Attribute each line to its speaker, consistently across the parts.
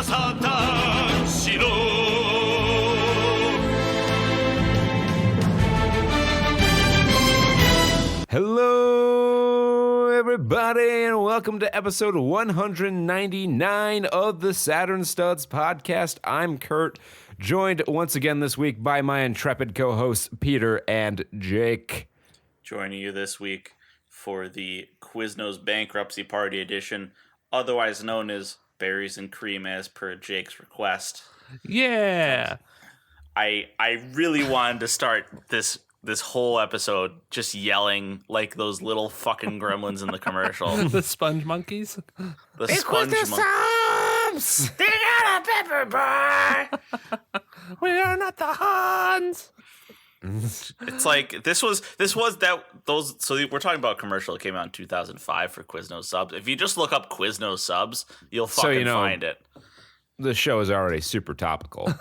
Speaker 1: サタンしろ
Speaker 2: Hello, everybody, and welcome to episode 199 of the Saturn Studs podcast. I'm Kurt, joined once again this week by my intrepid co-hosts Peter and Jake.
Speaker 3: Joining you this week for the Quiznos Bankruptcy Party edition, otherwise known as Berries and Cream as per Jake's request.
Speaker 4: Yeah.
Speaker 3: I really wanted to start this whole episode just yelling like those little fucking gremlins in the commercial.
Speaker 4: The sponge monkeys.
Speaker 3: The sponge monkeys.
Speaker 4: They got a pepper bar. We are not the Hans.
Speaker 3: It's like this was that those. So we're talking about a commercial that came out in 2005 for Quiznos subs. If you just look up Quiznos subs, you'll fucking find it.
Speaker 2: The show is already super topical.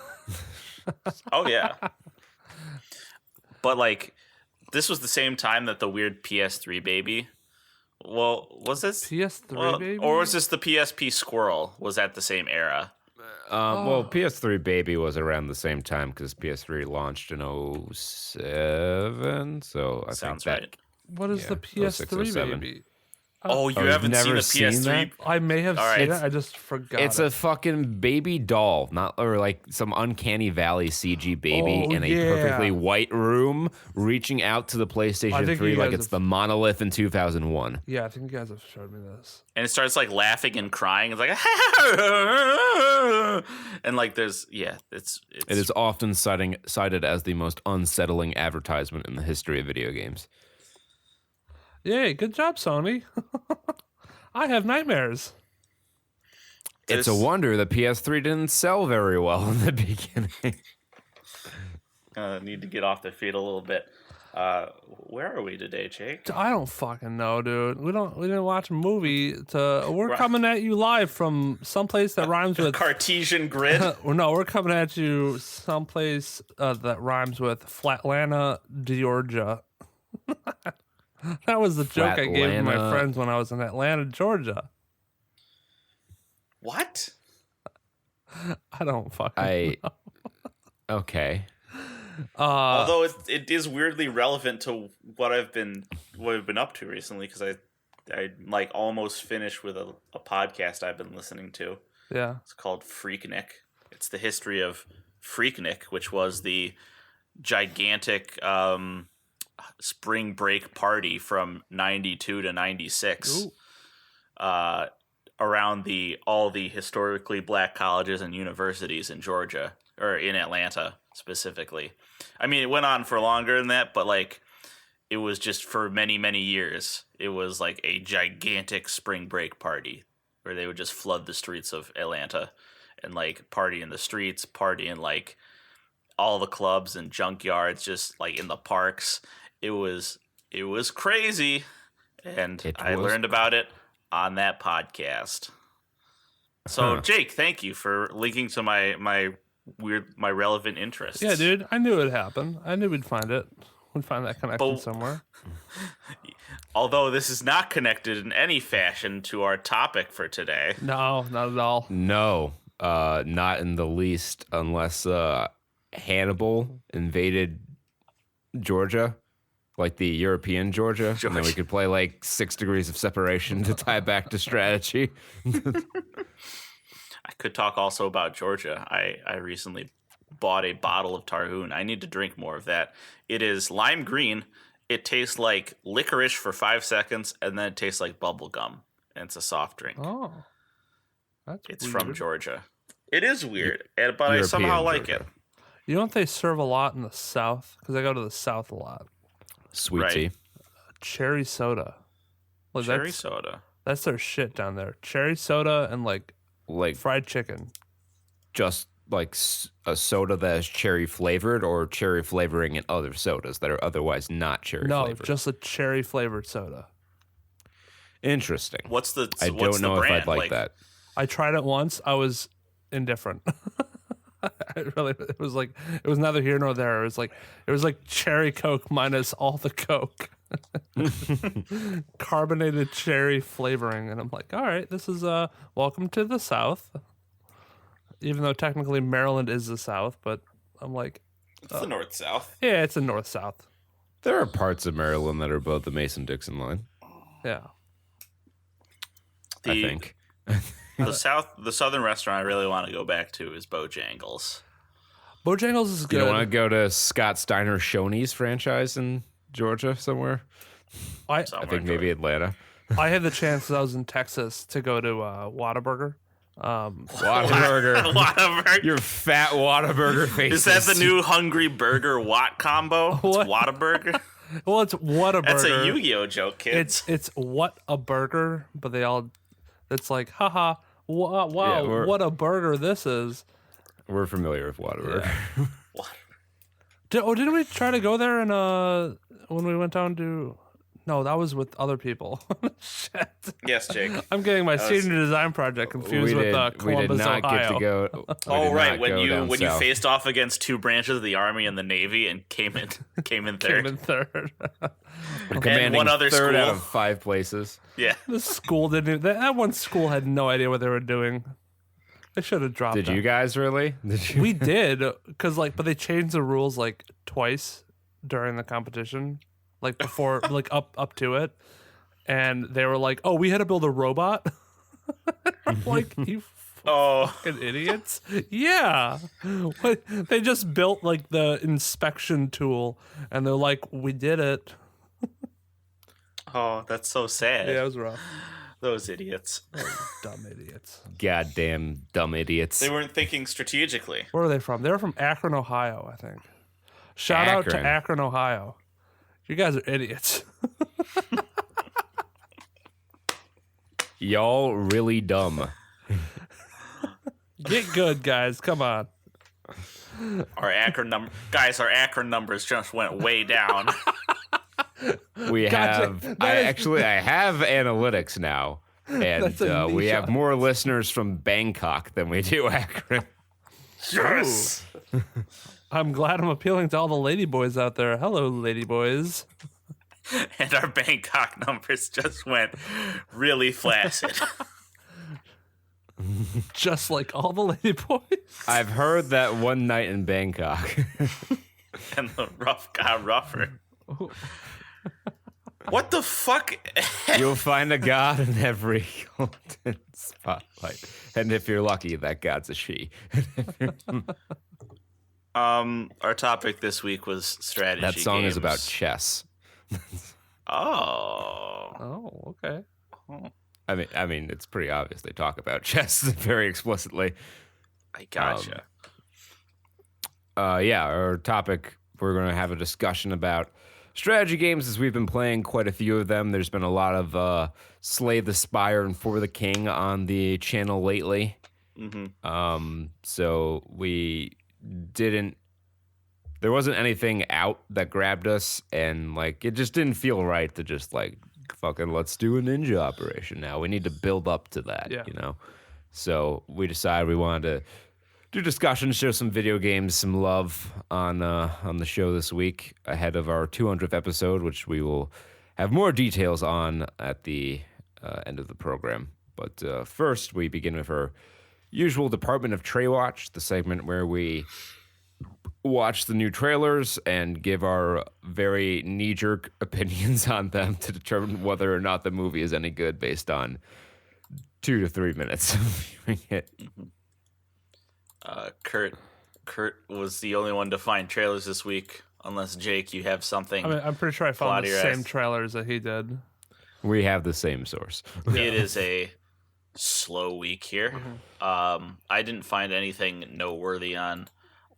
Speaker 3: Oh yeah. But like, this was the same time that the weird PS3 baby. Well, was this
Speaker 4: PS3 baby,
Speaker 3: or was this the PSP squirrel? Was that the same era?
Speaker 2: Well, PS3 baby was around the same time because PS3 launched in 07, so I
Speaker 3: Sounds
Speaker 2: think that,
Speaker 3: right.
Speaker 4: What is the
Speaker 2: 06,
Speaker 4: PS3
Speaker 2: 07.
Speaker 4: baby?
Speaker 3: Oh, you
Speaker 2: you've
Speaker 3: haven't seen
Speaker 2: never
Speaker 3: the
Speaker 2: seen
Speaker 3: PS3?
Speaker 2: that?
Speaker 4: I may have
Speaker 3: All
Speaker 4: seen
Speaker 3: right.
Speaker 4: it. I just forgot.
Speaker 2: It's a fucking baby doll, or like some Uncanny Valley CG baby
Speaker 4: Oh,
Speaker 2: in a
Speaker 4: yeah.
Speaker 2: perfectly white room, reaching out to the PlayStation
Speaker 4: think
Speaker 2: 3
Speaker 4: you
Speaker 2: like
Speaker 4: guys
Speaker 2: it's
Speaker 4: have-
Speaker 2: the monolith in 2001.
Speaker 4: Yeah, I think you guys have showed me this.
Speaker 3: And it starts like laughing and crying. It's like, and like there's
Speaker 2: It is often cited as the most unsettling advertisement in the history of video games.
Speaker 4: Yay, good job, Sony. I have nightmares.
Speaker 2: It's a wonder the PS3 didn't sell very well in the beginning.
Speaker 3: Need to get off the feet a little bit. Where are we today, Jake?
Speaker 4: I don't fucking know, dude. We didn't watch a movie. We're coming at you live from someplace that rhymes with
Speaker 3: Cartesian grid.
Speaker 4: No, we're coming at you someplace that rhymes with Flatlanta, Georgia. That was the joke I gave to my
Speaker 2: Flatlanta.
Speaker 4: friends when I was in Atlanta, Georgia.
Speaker 3: What?
Speaker 4: I don't fucking know.
Speaker 2: Okay.
Speaker 3: Although it is weirdly relevant to what I've been up to recently, because I like almost finished with a podcast I've been listening to.
Speaker 4: Yeah.
Speaker 3: It's called Freaknik. It's the history of Freaknik, which was the gigantic spring break party from 92 to 96 around all the historically black colleges and universities in Georgia, or in Atlanta specifically. I mean, it went on for longer than that, but like it was just for many, many years. It was like a gigantic spring break party where they would just flood the streets of Atlanta and like party in the streets, party in like all the clubs and junkyards, just like in the parks. It was crazy, and I learned about it on that podcast. So, Jake, thank you for linking to my relevant interests.
Speaker 4: Yeah, dude. I knew it happened. I knew we'd find it. We'd find that connection somewhere.
Speaker 3: Although this is not connected in any fashion to our topic for today.
Speaker 4: No, not at all.
Speaker 2: No, not in the least, unless Hannibal invaded Georgia, like the European Georgia, and then we could play like 6 Degrees of Separation to tie back to strategy.
Speaker 3: I could talk also about Georgia. I recently bought a bottle of Tarhun. I need to drink more of that. It is lime green. It tastes like licorice for 5 seconds, and then it tastes like bubble gum. And it's a soft drink.
Speaker 4: Oh,
Speaker 3: It's
Speaker 4: weird.
Speaker 3: from Georgia. It is weird, but I
Speaker 2: European
Speaker 3: somehow like
Speaker 2: Georgia.
Speaker 3: it.
Speaker 4: You know what they serve a lot in the South? Because I go to the South a lot.
Speaker 2: Sweet
Speaker 3: Right.
Speaker 2: tea.
Speaker 4: Cherry soda. Like,
Speaker 3: Cherry soda.
Speaker 4: That's their shit down there. Cherry soda and like
Speaker 2: Like
Speaker 4: fried chicken.
Speaker 2: just like a soda that is cherry flavored, or cherry flavoring in other sodas that are otherwise not cherry
Speaker 4: No,
Speaker 2: flavored.
Speaker 4: just a cherry flavored soda.
Speaker 2: Interesting.
Speaker 3: What's the
Speaker 2: I
Speaker 3: what's
Speaker 2: don't know
Speaker 3: the
Speaker 2: if
Speaker 3: brand?
Speaker 2: I'd like that.
Speaker 4: I tried it once. I was indifferent. It was neither here nor there. It was like cherry Coke minus all the Coke. Carbonated cherry flavoring, and I'm like, all right, this is welcome to the South. even though technically Maryland is the South, but I'm like,
Speaker 3: It's the north-south.
Speaker 4: yeah, it's a north-south.
Speaker 2: There are parts of Maryland that are above the Mason-Dixon line,
Speaker 4: Yeah.
Speaker 2: I think.
Speaker 3: The southern restaurant I really want to go back to is Bojangles.
Speaker 4: Bojangles is
Speaker 2: You
Speaker 4: good.
Speaker 2: don't want to go to Scott Steiner Shoney's franchise in Georgia somewhere?
Speaker 4: I
Speaker 2: I think maybe Atlanta.
Speaker 4: I had the chance when I was in Texas to go to Whataburger.
Speaker 2: Whataburger.
Speaker 3: Whataburger.
Speaker 2: Your fat Whataburger face.
Speaker 3: Is that the new Hungry Burger Watt combo? It's
Speaker 4: What?
Speaker 3: Whataburger?
Speaker 4: Well, it's Whataburger.
Speaker 3: That's a Yu-Gi-Oh joke, kids.
Speaker 4: It's what a burger, but they all. It's like, haha, wow,
Speaker 2: Yeah,
Speaker 4: what a burger this is.
Speaker 2: We're familiar with Whataburger.
Speaker 4: Didn't we try to go there and when we went down to? No, that was with other people. Shit.
Speaker 3: Yes, Jake.
Speaker 4: I'm getting my senior design project confused with Columbus,
Speaker 2: we did not
Speaker 4: Ohio.
Speaker 2: get to go.
Speaker 3: Oh right, when you
Speaker 2: south.
Speaker 3: faced off against two branches of the Army and the Navy and came in third.
Speaker 4: Came in third.
Speaker 2: Commanding
Speaker 3: one other
Speaker 2: third out
Speaker 3: school.
Speaker 2: of 5 places.
Speaker 3: Yeah.
Speaker 4: The school didn't. That one school had no idea what they were doing. They should have dropped.
Speaker 2: Did
Speaker 4: that.
Speaker 2: you guys really? Did you?
Speaker 4: We did, cause but they changed the rules like twice during the competition, like before, like up to it, and they were like, "Oh, we had to build a robot." I'm like, you fucking idiots! Yeah, what, they just built like the inspection tool, and they're like, "We did it."
Speaker 3: Oh, that's so sad.
Speaker 4: Yeah, it was rough.
Speaker 3: Those idiots.
Speaker 4: Dumb idiots.
Speaker 2: Goddamn dumb idiots.
Speaker 3: They weren't thinking strategically.
Speaker 4: Where are they from? They're from Akron, Ohio, I think. Shout out to
Speaker 2: Akron.
Speaker 4: Akron, Ohio. You guys are idiots.
Speaker 2: Y'all really dumb.
Speaker 4: Get good, guys. Come on.
Speaker 3: Our Akron numbers just went way down.
Speaker 2: We
Speaker 4: Gotcha.
Speaker 2: have.
Speaker 4: That is-
Speaker 2: I have analytics now, and
Speaker 4: That's a
Speaker 2: we
Speaker 4: niche
Speaker 2: have more listeners from Bangkok than we do Akron.
Speaker 3: Yes.
Speaker 4: I'm glad I'm appealing to all the ladyboys out there. Hello, ladyboys.
Speaker 3: And our Bangkok numbers just went really flaccid.
Speaker 4: Just like all the ladyboys.
Speaker 2: I've heard that one night in Bangkok.
Speaker 3: And the rough got rougher. What the fuck?
Speaker 2: You'll find a god in every golden spotlight, and if you're lucky, that god's a she.
Speaker 3: Our topic this week was strategy.
Speaker 2: That song
Speaker 3: games.
Speaker 2: is about chess.
Speaker 3: Oh.
Speaker 4: Oh, okay.
Speaker 2: I mean, it's pretty obvious they talk about chess very explicitly.
Speaker 3: I gotcha.
Speaker 2: Yeah, our topic, we're going to have a discussion about strategy games as we've been playing quite a few of them. There's been a lot of Slay the Spire and For the King on the channel lately. So we didn't, there wasn't anything out that grabbed us, and like it just didn't feel right to just like fucking let's do a ninja operation now. We need to build up to that,
Speaker 4: Yeah.
Speaker 2: you know? So we decided we wanted to do discussions, show some video games, some love on the show this week ahead of our 200th episode, which we will have more details on at the end of the program. But first, we begin with our usual Department of Trey Watch, the segment where we watch the new trailers and give our very knee-jerk opinions on them to determine whether or not the movie is any good based on 2 to 3 minutes of viewing it.
Speaker 3: Kurt was the only one to find trailers this week. Unless Jake, you have something.
Speaker 4: I mean, I'm pretty sure I found the
Speaker 3: Your
Speaker 4: same
Speaker 3: ass.
Speaker 4: trailers that he did.
Speaker 2: We have the same source.
Speaker 3: It is a slow week here. I didn't find anything noteworthy on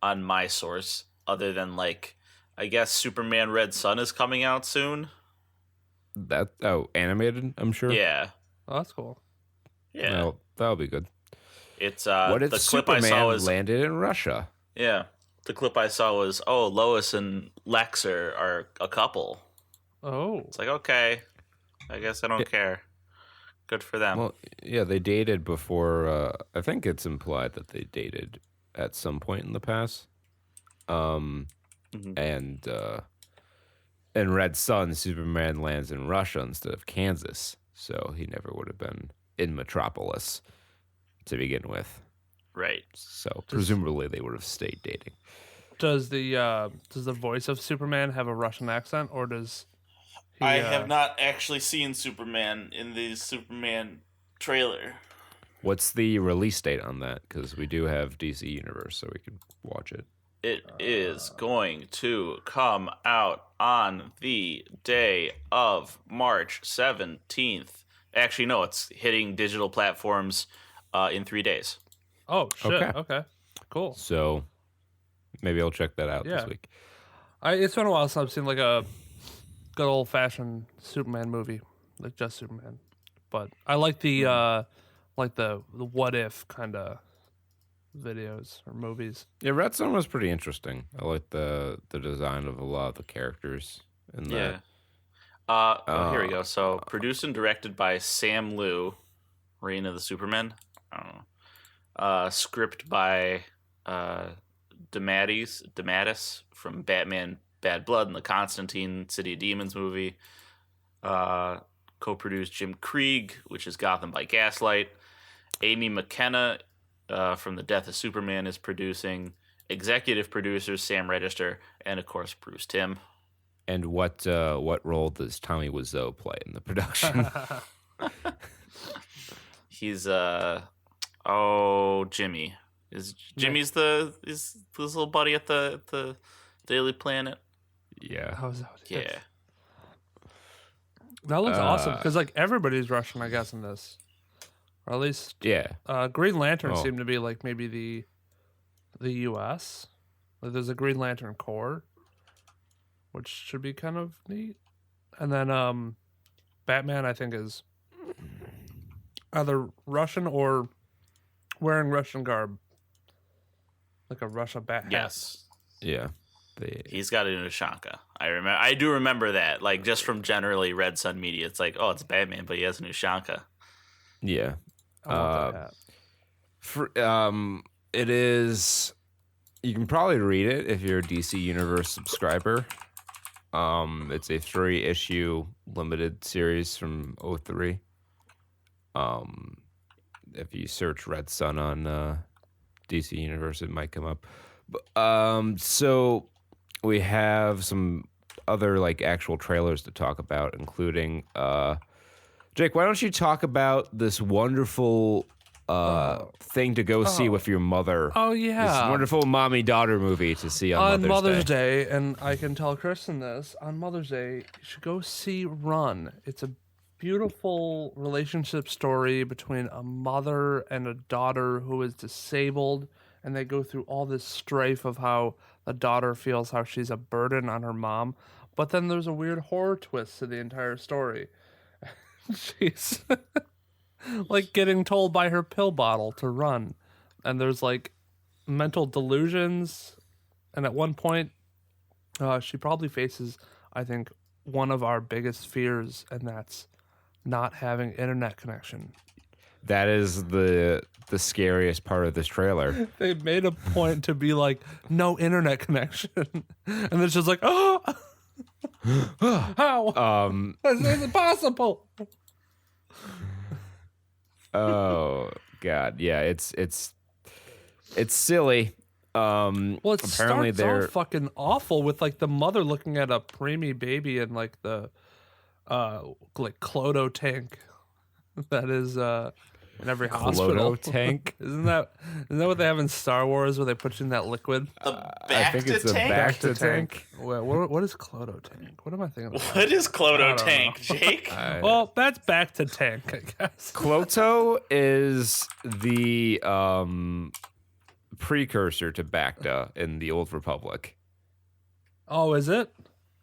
Speaker 3: my source other than like I guess Superman Red Sun is coming out soon.
Speaker 2: Animated, I'm sure.
Speaker 3: Yeah.
Speaker 4: Oh, that's cool.
Speaker 3: Yeah.
Speaker 2: Well, that'll be good.
Speaker 3: It's
Speaker 2: What if
Speaker 3: the clip
Speaker 2: Superman
Speaker 3: I saw was
Speaker 2: landed in Russia?
Speaker 3: yeah. The clip I saw was Lois and Lex are a couple.
Speaker 4: Oh.
Speaker 3: It's like okay, I guess I don't care. Good for them.
Speaker 2: Well, yeah, they dated before. I think it's implied that they dated at some point in the past. And in Red Sun, Superman lands in Russia instead of Kansas, so he never would have been in Metropolis to begin with.
Speaker 3: Right.
Speaker 2: So presumably they would have stayed dating.
Speaker 4: Does the voice of Superman have a Russian accent, or does he?
Speaker 3: I have not actually seen Superman in the Superman trailer.
Speaker 2: What's the release date on that? Because we do have DC Universe, so we could watch it.
Speaker 3: It is going to come out on the day of March 17th. Actually, no, it's hitting digital platforms in 3 days.
Speaker 4: Oh shit!
Speaker 2: Okay.
Speaker 4: Okay, cool.
Speaker 2: So maybe I'll check that out this week.
Speaker 4: It's been a while since I've seen like a good old fashioned Superman movie, like just Superman. But I like the what if kind of videos or movies.
Speaker 2: Yeah, Red Sun was pretty interesting. I like the design of a lot of the characters in that.
Speaker 3: Here we go. So produced and directed by Sam Liu, Reign of the Supermen. I don't know. Script by DeMatteis from Batman Bad Blood and the Constantine City of Demons movie. Co-produced Jim Krieg, which is Gotham by Gaslight. Amy McKenna from The Death of Superman is producing. Executive producers Sam Register and of course Bruce Timm.
Speaker 2: And what role does Tommy Wiseau play in the production?
Speaker 3: He's Jimmy. Jimmy's his little buddy at the Daily Planet.
Speaker 2: Yeah.
Speaker 4: How's that?
Speaker 3: Yeah.
Speaker 4: That looks awesome because like everybody's Russian, I guess, in this, or at least Green Lantern seemed to be like maybe the U.S. Like there's a Green Lantern Corps, which should be kind of neat, and then Batman I think is either Russian or wearing Russian garb, like a Russia bat hat.
Speaker 3: Yes.
Speaker 2: Yeah.
Speaker 3: He's got a Ushanka. I do remember that. Like just from generally Red Sun media, it's like, oh, it's Batman, but he has an Ushanka.
Speaker 2: Yeah.
Speaker 4: I want that hat.
Speaker 2: It is. You can probably read it if you're a DC Universe subscriber. It's a 3-issue limited series from 2003. If you search Red Sun on DC Universe, it might come up. So we have some other like actual trailers to talk about, including Jake. Why don't you talk about this wonderful thing to go see with your mother?
Speaker 4: Oh yeah,
Speaker 2: this wonderful mommy-daughter movie to see on
Speaker 4: Mother's Day. And I can tell Kristen this on Mother's Day. You should go see Run. It's a beautiful relationship story between a mother and a daughter who is disabled, and they go through all this strife of how the daughter feels how she's a burden on her mom. But then there's a weird horror twist to the entire story. She's like getting told by her pill bottle to run. And there's like mental delusions. And at one point, she probably faces, I think, one of our biggest fears, and that's not having internet connection.
Speaker 2: That is the scariest part of this trailer.
Speaker 4: They made a point to be like, no internet connection. And it's just like, oh, how? This isn't possible.
Speaker 2: Oh God, yeah, it's silly.
Speaker 4: Well, it
Speaker 2: apparently
Speaker 4: starts off fucking awful with like the mother looking at a preemie baby in like the like Clodo tank that is in every hospital.
Speaker 2: Clodo tank.
Speaker 4: Isn't that what they have in Star Wars where they put you in that liquid?
Speaker 2: I think it's a Bacta tank.
Speaker 4: What is Clodo tank? What am I thinking about?
Speaker 3: What is Clodo tank, Jake?
Speaker 4: Well, that's back to tank, I guess.
Speaker 2: Cloto is the precursor to Bacta in the Old Republic.
Speaker 4: Oh, is it?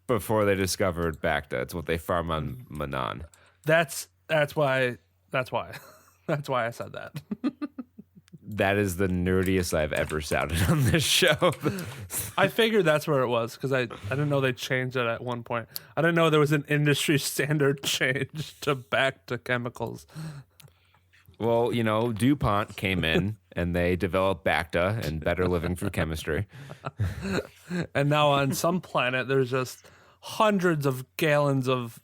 Speaker 2: Before they discovered Bacta, it's what they farm on Manan.
Speaker 4: That's why I said that.
Speaker 2: That is the nerdiest I've ever sounded on this show.
Speaker 4: I figured that's where it was because I didn't know they changed it at one point. I didn't know there was an industry standard change back to chemicals.
Speaker 2: Well, DuPont came in and they developed Bacta and better living through chemistry.
Speaker 4: And now on some planet, there's just hundreds of thousands of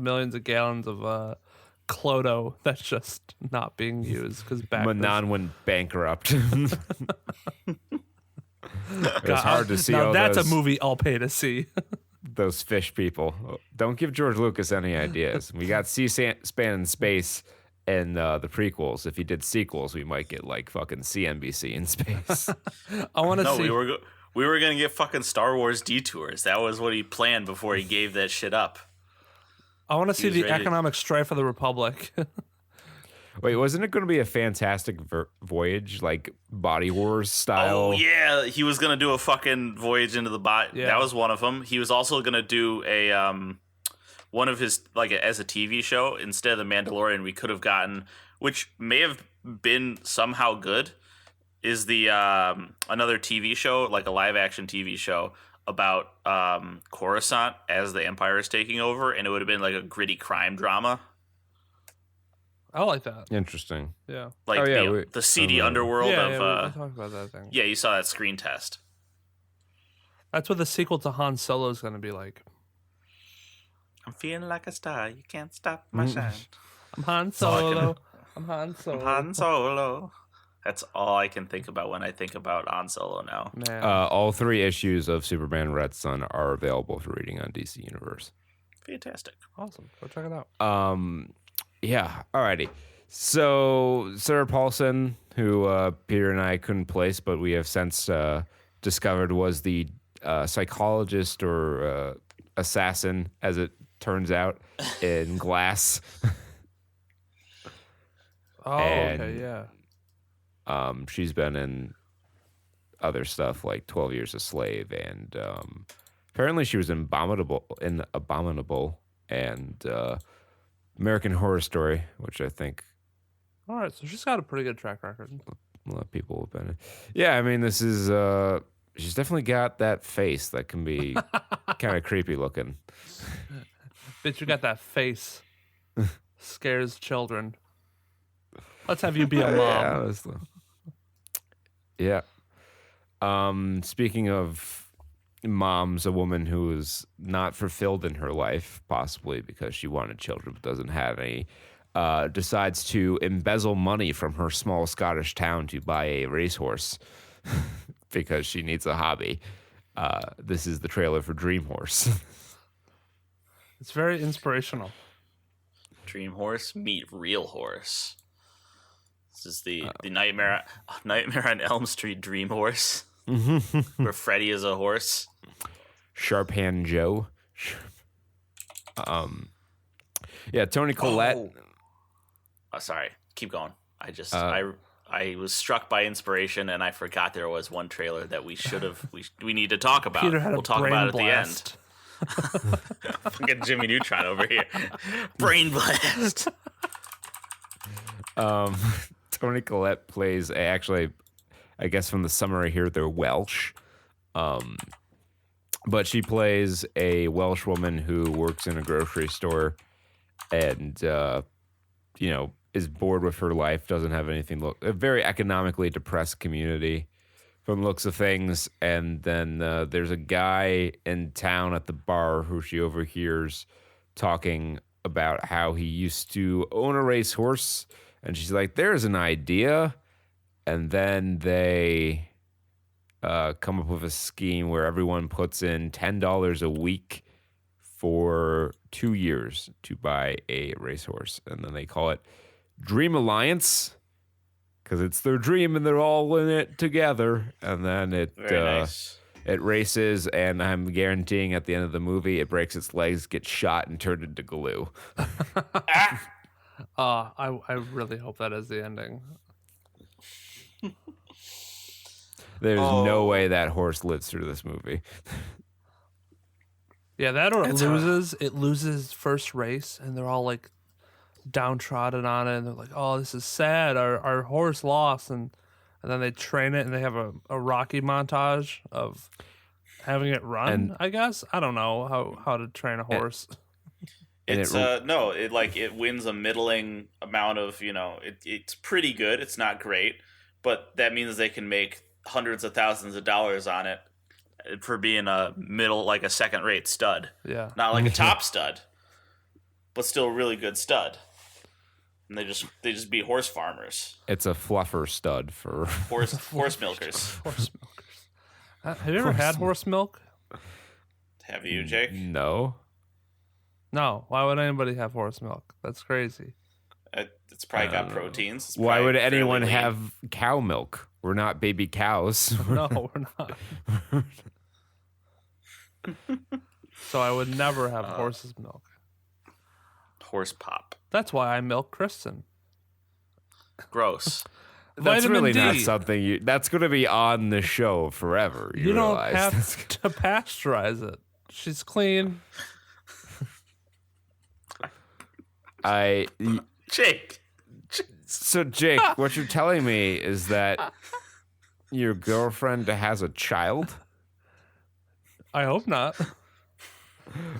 Speaker 4: millions of gallons of Clodo that's just not being used because
Speaker 2: Manon went bankrupt. It's hard to see
Speaker 4: now
Speaker 2: all
Speaker 4: that's
Speaker 2: those,
Speaker 4: a movie I'll pay to see.
Speaker 2: those fish people. Don't give George Lucas any ideas. We got C-SPAN in space and the prequels. If he did sequels, we might get like fucking CNBC in space.
Speaker 4: I want to
Speaker 3: No,
Speaker 4: see.
Speaker 3: we were gonna get fucking Star Wars detours. That was what he planned before he gave that shit up.
Speaker 4: I want to see
Speaker 3: was
Speaker 4: the
Speaker 3: ready.
Speaker 4: economic strife of the Republic.
Speaker 2: Wait, wasn't it going to be a fantastic voyage, like Body Wars style?
Speaker 3: Oh yeah, he was gonna do a fucking voyage into the bot.
Speaker 4: Yeah.
Speaker 3: That was one of them. He was also gonna do a one of his like as a TV show instead of the Mandalorian. We could have gotten, which may have been somehow good, is the another TV show, like a live action TV show about Coruscant as the Empire is taking over, and it would have been like a gritty crime drama,
Speaker 4: I like that.
Speaker 2: Interesting.
Speaker 4: Yeah.
Speaker 3: like
Speaker 2: Oh, yeah,
Speaker 3: the seedy underworld
Speaker 4: Yeah,
Speaker 3: of.
Speaker 4: we talked about that thing.
Speaker 3: Yeah, you saw that screen test.
Speaker 4: That's what the sequel to Han Solo is going to be like.
Speaker 3: I'm feeling like a star. You can't stop my shine.
Speaker 4: I'm Han Solo. I'm Han Solo.
Speaker 3: Han Solo. That's all I can think about when I think about Han Solo now.
Speaker 4: Man.
Speaker 2: All 3 issues of Superman Red Sun are available for reading on DC Universe.
Speaker 3: Fantastic.
Speaker 4: Awesome. Go check it out.
Speaker 2: Yeah, alrighty. So Sarah Paulson, who Peter and I couldn't place, but we have since discovered was the psychologist or assassin, as it turns out, in Glass.
Speaker 4: Oh,
Speaker 2: and-
Speaker 4: okay, yeah.
Speaker 2: She's been in other stuff like 12 Years a Slave, and apparently she was in Abominable and American Horror Story, which I think
Speaker 4: All right, so she's got a pretty good track record.
Speaker 2: a lot of people have been in. Yeah, I mean, this is she's definitely got that face that can be kind of creepy looking.
Speaker 4: Bitch, you got that face. Scares children. Let's have you be a mom.
Speaker 2: Yeah, yeah. Speaking of moms, a woman who is not fulfilled in her life, possibly because she wanted children but doesn't have any, decides to embezzle money from her small Scottish town to buy a racehorse because she needs a hobby. This is the trailer for Dream Horse.
Speaker 4: It's very inspirational.
Speaker 3: Dream Horse meet Real Horse. This is the Nightmare on Elm Street Dream Horse, where Freddy is a horse.
Speaker 2: Sharp Hand Joe. Yeah, Tony Collette.
Speaker 3: Oh, sorry. Keep going. I just I was struck by inspiration, and I forgot there was one trailer that we should have we need to talk about.
Speaker 4: Peter had
Speaker 3: We'll
Speaker 4: a
Speaker 3: talk
Speaker 4: brain
Speaker 3: about it
Speaker 4: blast.
Speaker 3: at the end. Fucking Jimmy Neutron over here. Brain blast.
Speaker 2: Tony Collette plays actually, I guess from the summary here, they're Welsh. But she plays a Welsh woman who works in a grocery store and, is bored with her life, doesn't have anything. A very economically depressed community from the looks of things. And then there's a guy in town at the bar who she overhears talking about how he used to own a racehorse. And she's like, there's an idea. And then they come up with a scheme where everyone puts in $10 a week for 2 years to buy a racehorse. And then they call it Dream Alliance because it's their dream and they're all in it together. And then it
Speaker 3: Nice.
Speaker 2: It races, and I'm guaranteeing at the end of the movie, it breaks its legs, gets shot, and turned into glue.
Speaker 4: I really hope that is the ending.
Speaker 2: There's no way that horse lives through this movie.
Speaker 4: Yeah, that or it loses first race, and they're all like downtrodden on it, and they're like, "Oh, this is sad. Our horse lost," and then they train it, and they have a Rocky montage of having it run.
Speaker 2: And-
Speaker 4: I guess I don't know how to train a horse.
Speaker 2: And
Speaker 3: It's it wins a middling amount of, it's pretty good. It's not great, but that means they can make hundreds of thousands of dollars on it for being a middle, like a second rate stud.
Speaker 4: Yeah,
Speaker 3: Not like a top stud, but still a really good stud. And they just be horse farmers,
Speaker 2: It's a fluffer stud for
Speaker 3: horse milkers.
Speaker 4: Horse milkers. Have you ever had horse milk?
Speaker 3: Have you, Jake?
Speaker 2: No.
Speaker 4: No. Why would anybody have horse milk? That's crazy.
Speaker 3: It's probably got proteins. It's
Speaker 2: Why
Speaker 3: probably
Speaker 2: would anyone
Speaker 3: fairly lean.
Speaker 2: have cow milk? We're not baby cows.
Speaker 4: No, we're not. So I would never have horse's milk.
Speaker 3: horse pop?
Speaker 4: That's why I milk Kristen.
Speaker 3: Gross.
Speaker 2: That's
Speaker 4: Vitamin
Speaker 2: really
Speaker 4: D.
Speaker 2: not something that's going to be on the show forever. You
Speaker 4: You don't
Speaker 2: realize?
Speaker 4: have to pasteurize it. She's clean.
Speaker 3: Jake.
Speaker 2: So Jake, what you're telling me is that your girlfriend has a child?
Speaker 4: I hope not.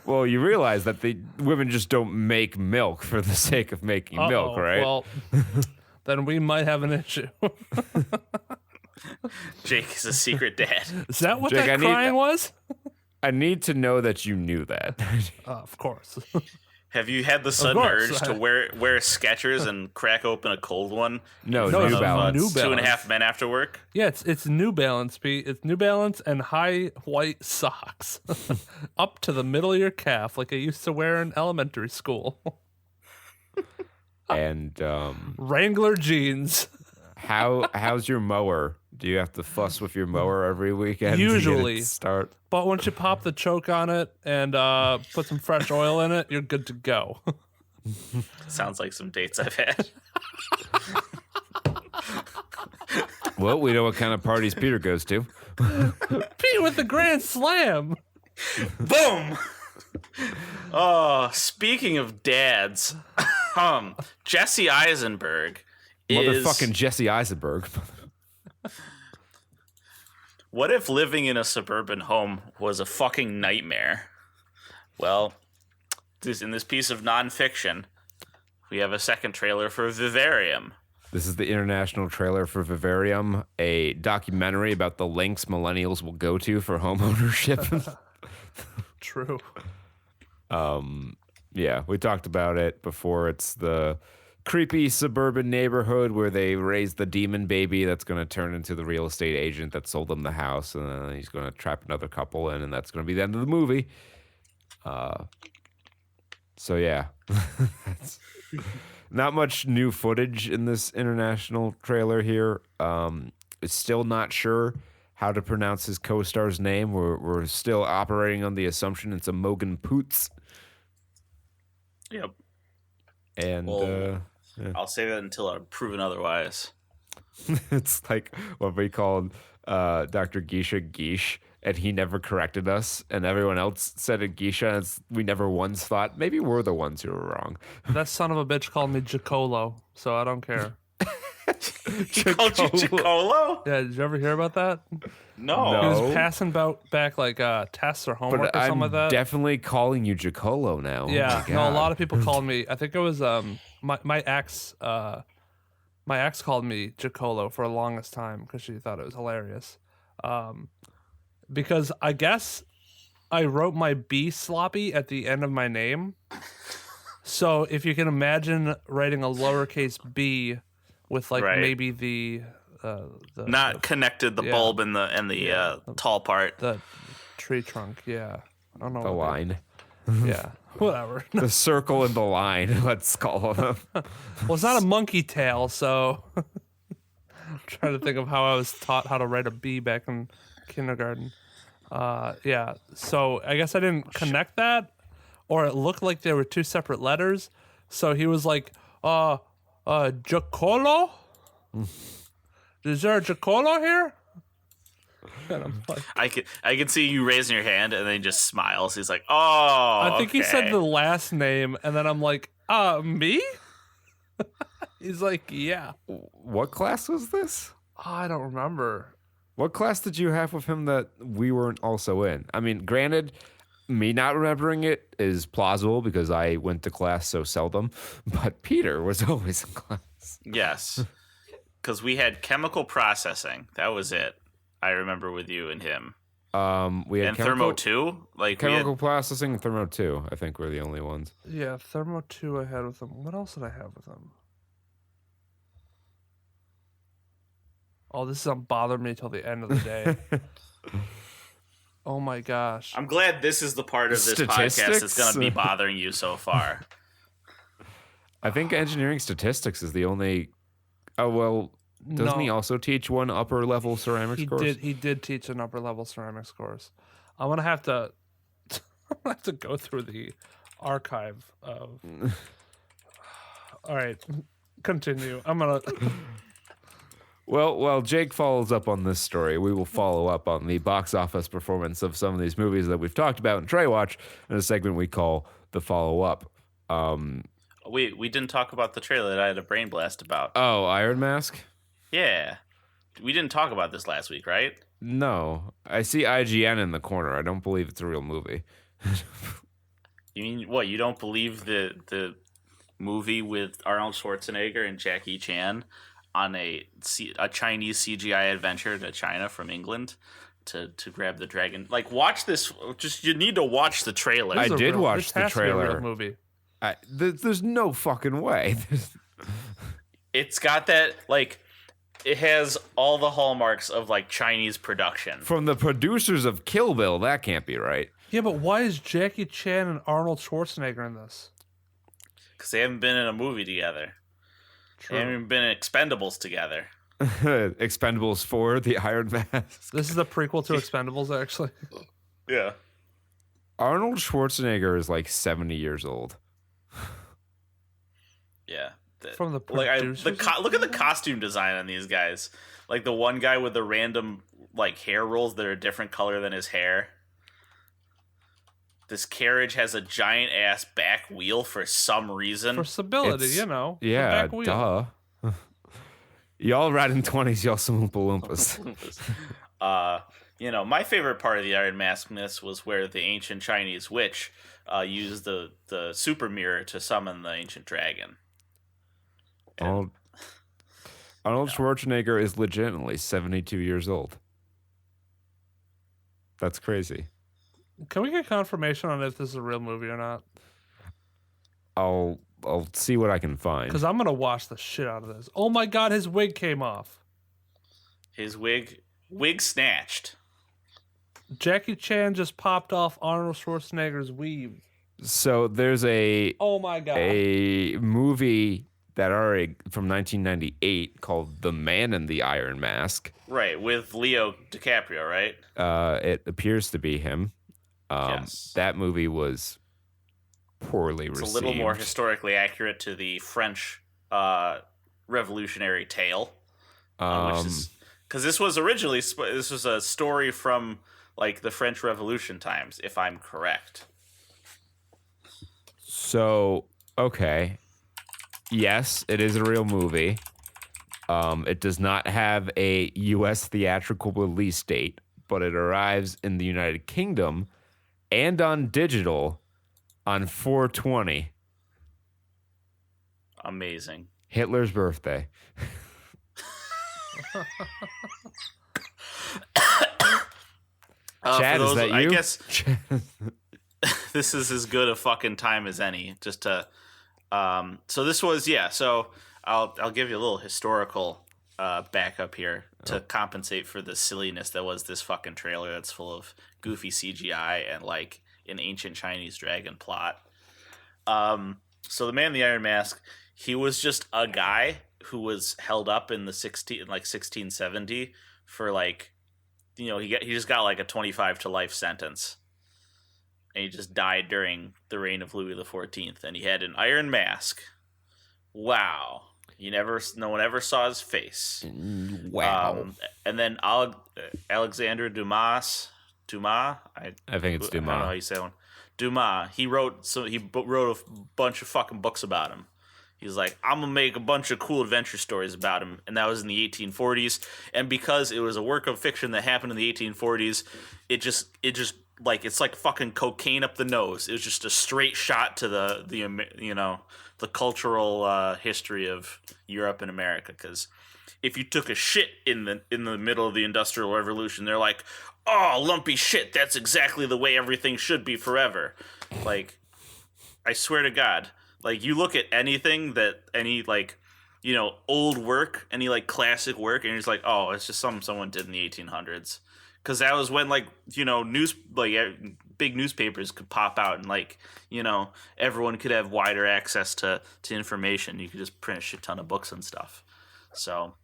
Speaker 2: Well, you realize that the women just don't make milk for the sake of making milk, right?
Speaker 4: Well, then we might have an issue.
Speaker 3: Jake is a secret dad.
Speaker 4: Is that what
Speaker 2: Jake,
Speaker 4: that crying was?
Speaker 2: I need to know that you knew that.
Speaker 4: Of course.
Speaker 3: Have you had the sudden
Speaker 4: course.
Speaker 3: urge to wear Skechers and crack open a cold one?
Speaker 2: No,
Speaker 4: No,
Speaker 2: New
Speaker 4: it's
Speaker 2: Balance.
Speaker 4: New
Speaker 3: 2.5 men after work?
Speaker 4: Yeah, it's New Balance, Pete. It's New Balance and high white socks up to the middle of your calf, like I used to wear in elementary school.
Speaker 2: And
Speaker 4: Wrangler jeans.
Speaker 2: how's your mower? Do you have to fuss with your mower every weekend?
Speaker 4: Usually.
Speaker 2: To start.
Speaker 4: But once you pop the choke on it and put some fresh oil in it, you're good to go.
Speaker 3: Sounds like some dates I've had.
Speaker 2: Well, we know what kind of parties Peter goes to.
Speaker 4: Pete with the grand slam.
Speaker 3: Boom! Oh, speaking of dads, Jesse Eisenberg is...
Speaker 2: Motherfucking Jesse Eisenberg.
Speaker 3: What if living in a suburban home was a fucking nightmare? Well, in this piece of nonfiction, we have a second trailer for Vivarium.
Speaker 2: This is the international trailer for Vivarium, a documentary about the lengths millennials will go to for home ownership.
Speaker 4: True.
Speaker 2: Yeah, we talked about it before. It's the creepy suburban neighborhood where they raise the demon baby that's going to turn into the real estate agent that sold them the house, and then he's going to trap another couple in, and that's going to be the end of the movie. So yeah, not much new footage in this international trailer here. It's still not sure how to pronounce his co-star's name. We're still operating on the assumption it's a Mogan Poots.
Speaker 3: Yep.
Speaker 2: And
Speaker 3: Well, I'll say that until I'm proven otherwise.
Speaker 2: it's like what we called Dr. Geisha Geish, and he never corrected us, and everyone else said it Geisha, and we never once thought maybe we're the ones who were wrong.
Speaker 4: That son of a bitch called me Jacolo, so I don't care.
Speaker 3: He called you Chicolo?
Speaker 4: Yeah, did you ever hear about that?
Speaker 3: No.
Speaker 4: He
Speaker 2: No.
Speaker 4: was passing back like tests or homework
Speaker 2: But
Speaker 4: or something
Speaker 2: I'm
Speaker 4: like that.
Speaker 2: definitely calling you Jacolo now.
Speaker 4: Yeah,
Speaker 2: Oh my
Speaker 4: no, a
Speaker 2: God.
Speaker 4: lot of people called me. I think it was my ex. My ex called me Jacolo for the longest time because she thought it was hilarious. Because I guess I wrote my B sloppy at the end of my name. So if you can imagine writing a lowercase b with like
Speaker 3: Right.
Speaker 4: maybe the
Speaker 3: Not connected the
Speaker 4: yeah.
Speaker 3: bulb and the tall part.
Speaker 4: the tree trunk. Yeah, I don't know
Speaker 2: The
Speaker 4: what
Speaker 2: line.
Speaker 4: Yeah, whatever.
Speaker 2: The circle and the line, let's call them.
Speaker 4: Well, it's not a monkey tail, so I'm trying to think of how I was taught how to write a B back in kindergarten. Yeah, so I guess I didn't connect that, or it looked like they were two separate letters. So he was like, Jacolo? Is there a Jacolo here? And I'm like,
Speaker 3: I can see you raising your hand, and then he just smiles. He's like, "Oh,
Speaker 4: I think he said
Speaker 3: okay."
Speaker 4: the last name, and then I'm like, me? He's like, yeah.
Speaker 2: What class was this?
Speaker 4: Oh, I don't remember.
Speaker 2: What class did you have with him that we weren't also in? I mean, granted, me not remembering it is plausible because I went to class so seldom, but Peter was always in class.
Speaker 3: Yes, because we had chemical processing. That was it. I remember with you and him.
Speaker 2: We had
Speaker 3: And Thermo 2? Like, we had,
Speaker 2: chemical processing and Thermo 2, I think were the only ones.
Speaker 4: Yeah, Thermo 2 I had with him. What else did I have with him? Oh, this doesn't bother me till the end of the day. Oh my gosh.
Speaker 3: I'm glad this is the part of this podcast that's going to be bothering you so far.
Speaker 2: I think engineering statistics is the only. Oh well, doesn't he also teach one upper level ceramics course?
Speaker 4: He did teach an upper level ceramics course. I'm gonna have to. I'm gonna have to go through the archive of. All right, continue. I'm gonna.
Speaker 2: Well, while Jake follows up on this story, we will follow up on the box office performance of some of these movies that we've talked about in Trey Watch in a segment we call the follow up.
Speaker 3: We didn't talk about the trailer that I had a brain blast about.
Speaker 2: Oh, Iron Mask?
Speaker 3: Yeah. We didn't talk about this last week, right?
Speaker 2: No. I see IGN in the corner. I don't believe it's a real movie.
Speaker 3: You mean what? You don't believe the movie with Arnold Schwarzenegger and Jackie Chan on a Chinese CGI adventure to China from England to grab the dragon? Like, watch this. Just you need to watch the trailer.
Speaker 2: I did watch the
Speaker 4: this has to be a
Speaker 2: trailer.
Speaker 4: real movie.
Speaker 2: There's no fucking way.
Speaker 3: It's got that, like, it has all the hallmarks of, like, Chinese production.
Speaker 2: From the producers of Kill Bill, that can't be right.
Speaker 4: Yeah, but why is Jackie Chan and Arnold Schwarzenegger in this?
Speaker 3: Because they haven't been in a movie together.
Speaker 4: True.
Speaker 3: They haven't even been in Expendables together.
Speaker 2: Expendables 4, the Iron Mask.
Speaker 4: This is the prequel to Expendables, actually.
Speaker 3: Yeah.
Speaker 2: Arnold Schwarzenegger is like 70 years old.
Speaker 3: Yeah.
Speaker 4: From the producers?
Speaker 3: Look at the costume design on these guys. Like the one guy with the random like hair rolls that are a different color than his hair. This carriage has a giant ass back wheel for some reason.
Speaker 4: For stability, you know.
Speaker 2: Yeah,
Speaker 4: back wheel.
Speaker 2: duh. Y'all riding 20s, y'all some Oompa Loompas.
Speaker 3: You know, my favorite part of the Iron Mask myths was where the ancient Chinese witch used the super mirror to summon the ancient dragon.
Speaker 2: Arnold Schwarzenegger is legitimately 72 years old. That's crazy.
Speaker 4: Can we get confirmation on if this is a real movie or not?
Speaker 2: I'll see what I can find.
Speaker 4: Because I'm gonna watch the shit out of this. Oh my god, his wig came off.
Speaker 3: His wig snatched.
Speaker 4: Jackie Chan just popped off Arnold Schwarzenegger's weave.
Speaker 2: So there's a movie that from 1998 called The Man in the Iron Mask.
Speaker 3: Right, with Leo DiCaprio, right?
Speaker 2: It appears to be him.
Speaker 3: Yes.
Speaker 2: That movie was poorly received.
Speaker 3: It's a little more historically accurate to the French revolutionary tale, which is because this was a story from like the French Revolution times, if I'm correct.
Speaker 2: So okay, yes, it is a real movie. It does not have a U.S. theatrical release date, but it arrives in the United Kingdom and on digital on 4/20.
Speaker 3: Amazing.
Speaker 2: Hitler's birthday. Chad, is that you?
Speaker 3: I guess this is as good a fucking time as any. Just to, so this was So I'll give you a little historical backup here to compensate for the silliness that was this fucking trailer that's full of goofy CGI and like an ancient Chinese dragon plot. So the Man in the Iron Mask, he was just a guy who was held up in the 1670 for like, you know, he just got like a 25 to life sentence. And he just died during the reign of Louis XIV, and he had an iron mask. Wow. No one ever saw his face.
Speaker 2: Wow.
Speaker 3: And then Alexander Dumas. I
Speaker 2: think it's Dumas.
Speaker 3: I don't know how you say one. Dumas. He wrote a bunch of fucking books about him. He's like, I'm gonna make a bunch of cool adventure stories about him, and that was in the 1840s. And because it was a work of fiction that happened in the 1840s, it just like it's like fucking cocaine up the nose. It was just a straight shot to the cultural history of Europe and America. Because if you took a shit in the middle of the Industrial Revolution, they're like, oh, lumpy shit. That's exactly the way everything should be forever. Like, I swear to God. Like, you look at anything that old work, any like classic work, and he's like, oh, it's just something someone did in the 1800s, because that was when big newspapers could pop out, and everyone could have wider access to information. You could just print a shit ton of books and stuff. So,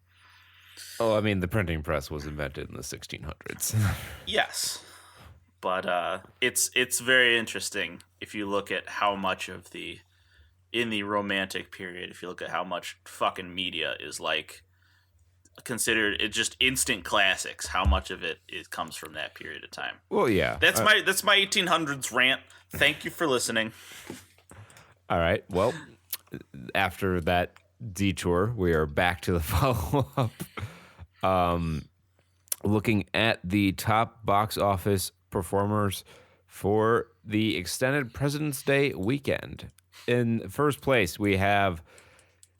Speaker 2: I mean, the printing press was invented in the 1600s.
Speaker 3: yes, but it's very interesting if you look at how much of in the Romantic period, if you look at how much fucking media is considered it just instant classics, how much of it comes from that period of time.
Speaker 2: Well, yeah.
Speaker 3: That's my 1800s rant. Thank you for listening.
Speaker 2: All right. Well, after that detour, we are back to the follow-up. Looking at the top box office performers for the extended President's Day weekend. In first place, we have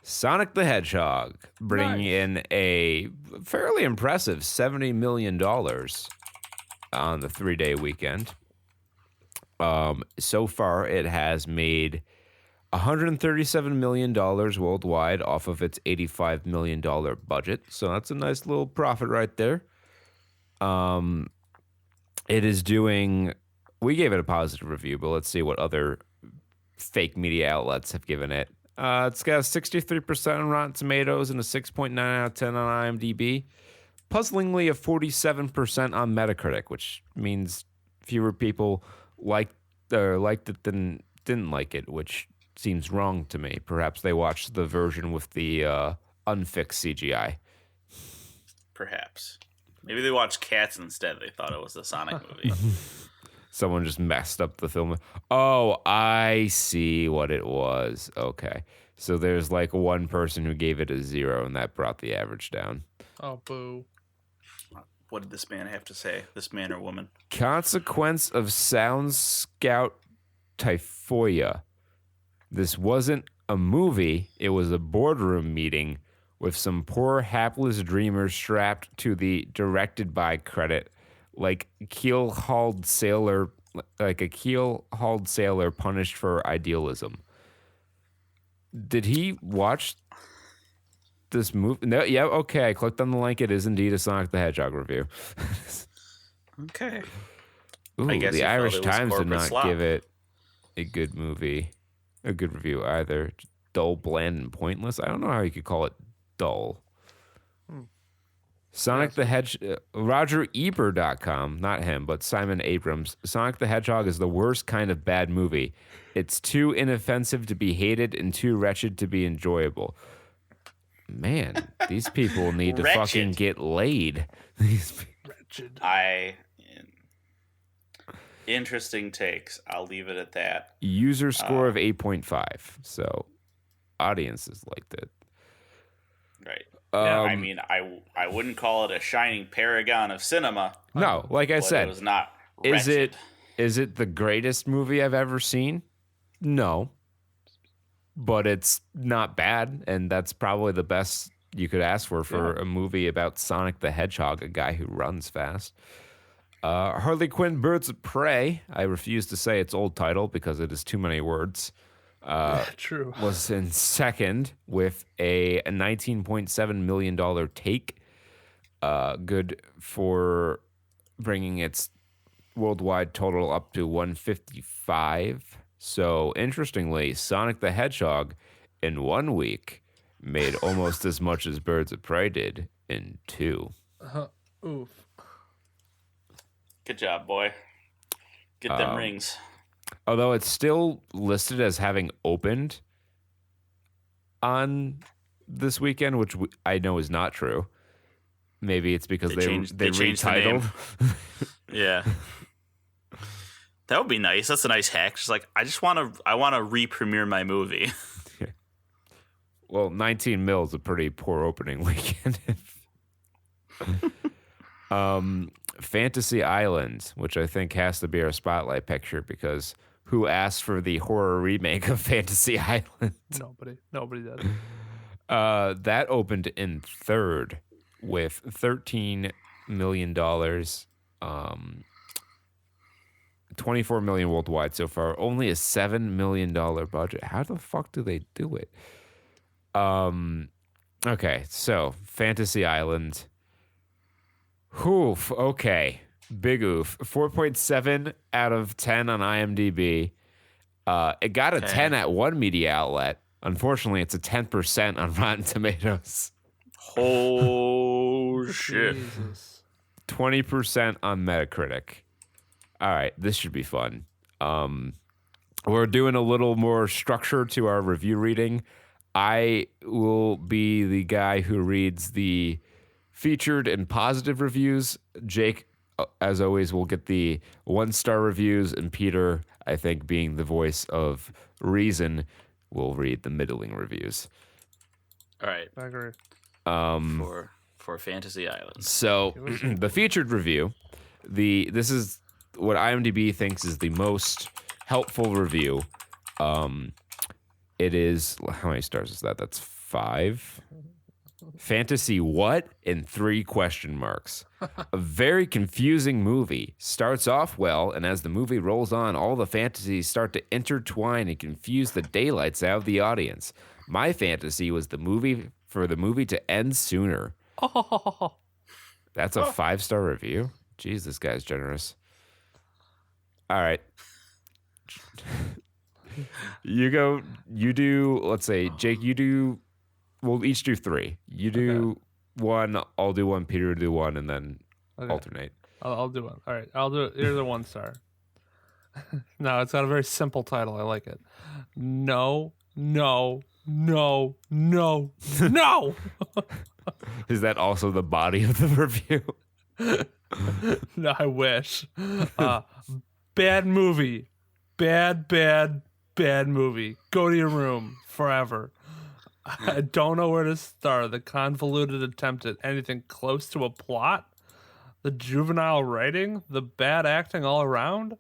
Speaker 2: Sonic the Hedgehog, bringing in a fairly impressive $70 million on the 3-day weekend. So far, it has made $137 million worldwide off of its $85 million budget. So that's a nice little profit right there. It is doing... We gave it a positive review, but let's see what other fake media outlets have given it. It's got a 63% on Rotten Tomatoes and a 6.9 out of 10 on IMDb. Puzzlingly, a 47% on Metacritic, which means fewer people liked it than didn't like it, which seems wrong to me. Perhaps they watched the version with the unfixed CGI.
Speaker 3: Perhaps. Maybe they watched Cats instead. They thought it was a Sonic movie.
Speaker 2: Someone just messed up the film. Oh, I see what it was. Okay. So there's one person who gave it a 0, and that brought the average down.
Speaker 4: Oh, boo.
Speaker 3: What did this man have to say? This man or woman?
Speaker 2: Consequence of Sound Scout Typhoia. This wasn't a movie. It was a boardroom meeting with some poor hapless dreamers strapped to the directed by credit like a keel-hauled sailor punished for idealism. Did he watch this movie? No, yeah, okay. I clicked on the link. It is indeed a Sonic the Hedgehog review.
Speaker 3: Okay.
Speaker 2: Ooh,
Speaker 3: I guess
Speaker 2: the Irish
Speaker 3: it was
Speaker 2: Times did
Speaker 3: corporate
Speaker 2: not
Speaker 3: slop.
Speaker 2: give it a good review either. Dull, bland, and pointless. I don't know how you could call it dull. Sonic the Hedgehog, RogerEbert.com, not him, but Simon Abrams. Sonic the Hedgehog is the worst kind of bad movie. It's too inoffensive to be hated and too wretched to be enjoyable. Man, these people need to fucking get laid.
Speaker 4: Wretched.
Speaker 3: Interesting takes. I'll leave it at that.
Speaker 2: User score of 8.5. So audiences liked it.
Speaker 3: Right. I mean, I wouldn't call it a shining paragon of cinema.
Speaker 2: No, like I said,
Speaker 3: it was not wretched.
Speaker 2: Is it the greatest movie I've ever seen? No. But it's not bad, and that's probably the best you could ask for a movie about Sonic the Hedgehog, a guy who runs fast. Harley Quinn Birds of Prey, I refuse to say its old title because it is too many words.
Speaker 4: True.
Speaker 2: Was in second with a $19.7 million take. Good for bringing its worldwide total up to 155. So interestingly, Sonic the Hedgehog in 1 week made almost as much as Birds of Prey did in 2.
Speaker 4: Oof.
Speaker 3: Good job, boy. Get them rings.
Speaker 2: Although it's still listed as having opened on this weekend, which I know is not true. Maybe it's because they
Speaker 3: changed the
Speaker 2: retitled.
Speaker 3: Yeah. That would be nice. That's a nice hack. Just like I want to re-premiere my movie.
Speaker 2: Well, 19 mil is a pretty poor opening weekend. Fantasy Island, which I think has to be our spotlight picture because who asked for the horror remake of Fantasy Island?
Speaker 4: Nobody did.
Speaker 2: That opened in third with $13 million, 24 million worldwide so far. Only a $7 million budget. How the fuck do they do it? Okay, so Fantasy Island. Oof. Okay. Big oof. 4.7 out of 10 on IMDb. It got a
Speaker 3: Okay.
Speaker 2: 10 at one media outlet. Unfortunately, it's a 10% on Rotten Tomatoes.
Speaker 3: Oh shit!
Speaker 4: Jesus.
Speaker 2: 20% on Metacritic. All right, this should be fun. We're doing a little more structure to our review reading. I will be the guy who reads the featured and positive reviews. Jake, as always, will get the 1-star reviews, and Peter, I think, being the voice of reason, will read the middling reviews.
Speaker 3: All right,
Speaker 4: I agree.
Speaker 3: for Fantasy Island.
Speaker 2: So the featured review, this is what IMDb thinks is the most helpful review. It is, how many stars is that? That's 5. Fantasy what? And 3 question marks. A very confusing movie. Starts off well, and as the movie rolls on, all the fantasies start to intertwine and confuse the daylights out of the audience. My fantasy was the movie to end sooner.
Speaker 4: Oh,
Speaker 2: That's a 5-star review. Jeez, this guy's generous. All right. You do, let's say, Jake, we'll each do 3. You do 1, I'll do 1, Peter will do 1, and then alternate.
Speaker 4: I'll do one. All right, I'll do it. Here's a 1-star. No, it's got a very simple title. I like it. No. No.
Speaker 2: Is that also the body of the review?
Speaker 4: No, I wish. Bad movie. Bad movie. Go to your room forever. I don't know where to start. The convoluted attempt at anything close to a plot, the juvenile writing, the bad acting all around.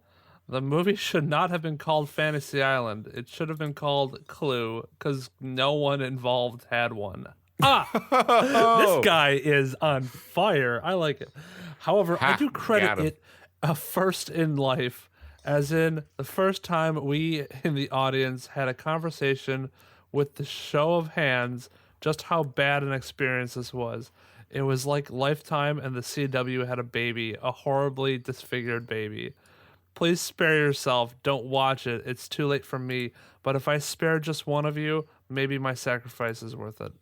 Speaker 4: The movie should not have been called Fantasy Island. It should have been called Clue, because no one involved had one. This guy is on fire. I like it. However, I do credit it a first in life, as in the first time we in the audience had a conversation with the show of hands just how bad an experience this was. It was like Lifetime and the CW had a baby, a horribly disfigured baby. Please spare yourself. Don't watch it. It's too late for me. But if I spare just one of you, maybe my sacrifice is worth it.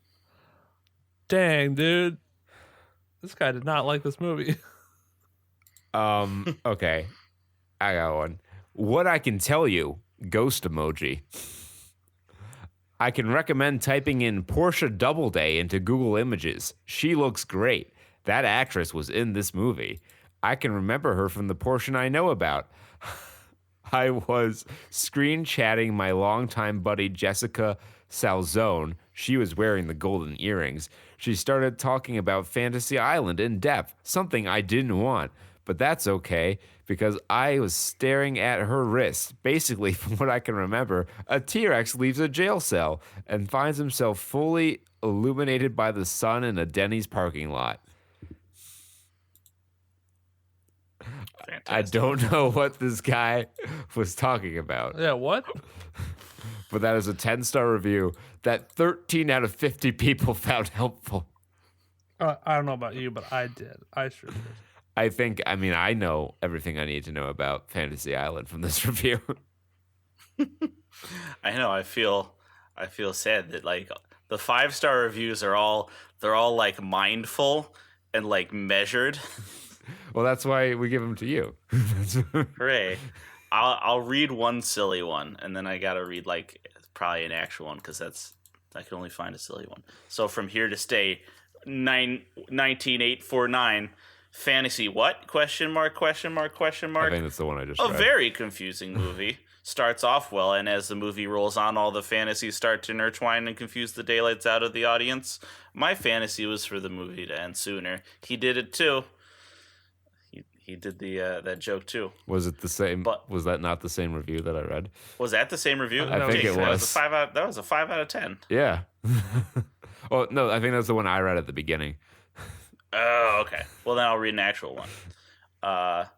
Speaker 4: Dang, dude. This guy did not like this movie.
Speaker 2: Okay. I got one. What I can tell you, ghost emoji. I can recommend typing in Portia Doubleday into Google Images. She looks great. That actress was in this movie. I can remember her from the portion I know about. I was screen chatting my longtime buddy Jessica Salzone. She was wearing the golden earrings. She started talking about Fantasy Island in depth, something I didn't want. But that's okay, because I was staring at her wrist. Basically, from what I can remember, a T-Rex leaves a jail cell and finds himself fully illuminated by the sun in a Denny's parking lot.
Speaker 3: Fantastic.
Speaker 2: I don't know what this guy was talking about.
Speaker 4: Yeah, what?
Speaker 2: But that is a 10-star review that 13 out of 50 people found helpful.
Speaker 4: I don't know about you, but I did. I sure did.
Speaker 2: I know everything I need to know about Fantasy Island from this review.
Speaker 3: I know. I feel sad that like the 5-star reviews are all like mindful and like measured.
Speaker 2: Well, that's why we give them to you.
Speaker 3: Hooray! I'll read one silly one, and then I gotta read like probably an actual one, because I can only find a silly one. So from Here to Stay, 19849. Fantasy what? Question mark?
Speaker 2: I think that's the one I just read.
Speaker 3: A very confusing movie. Starts off well, and as the movie rolls on, all the fantasies start to intertwine and confuse the daylights out of the audience. My fantasy was for the movie to end sooner. He did it too. He did the that joke too.
Speaker 2: Was it the same?
Speaker 3: But
Speaker 2: was that not the same review that I read?
Speaker 3: Was that the same review?
Speaker 2: I think it was.
Speaker 3: That was a 5 out of 10.
Speaker 2: Yeah. Oh no, I think that's the one I read at the beginning.
Speaker 3: Oh, okay. Well, then I'll read an actual one. RG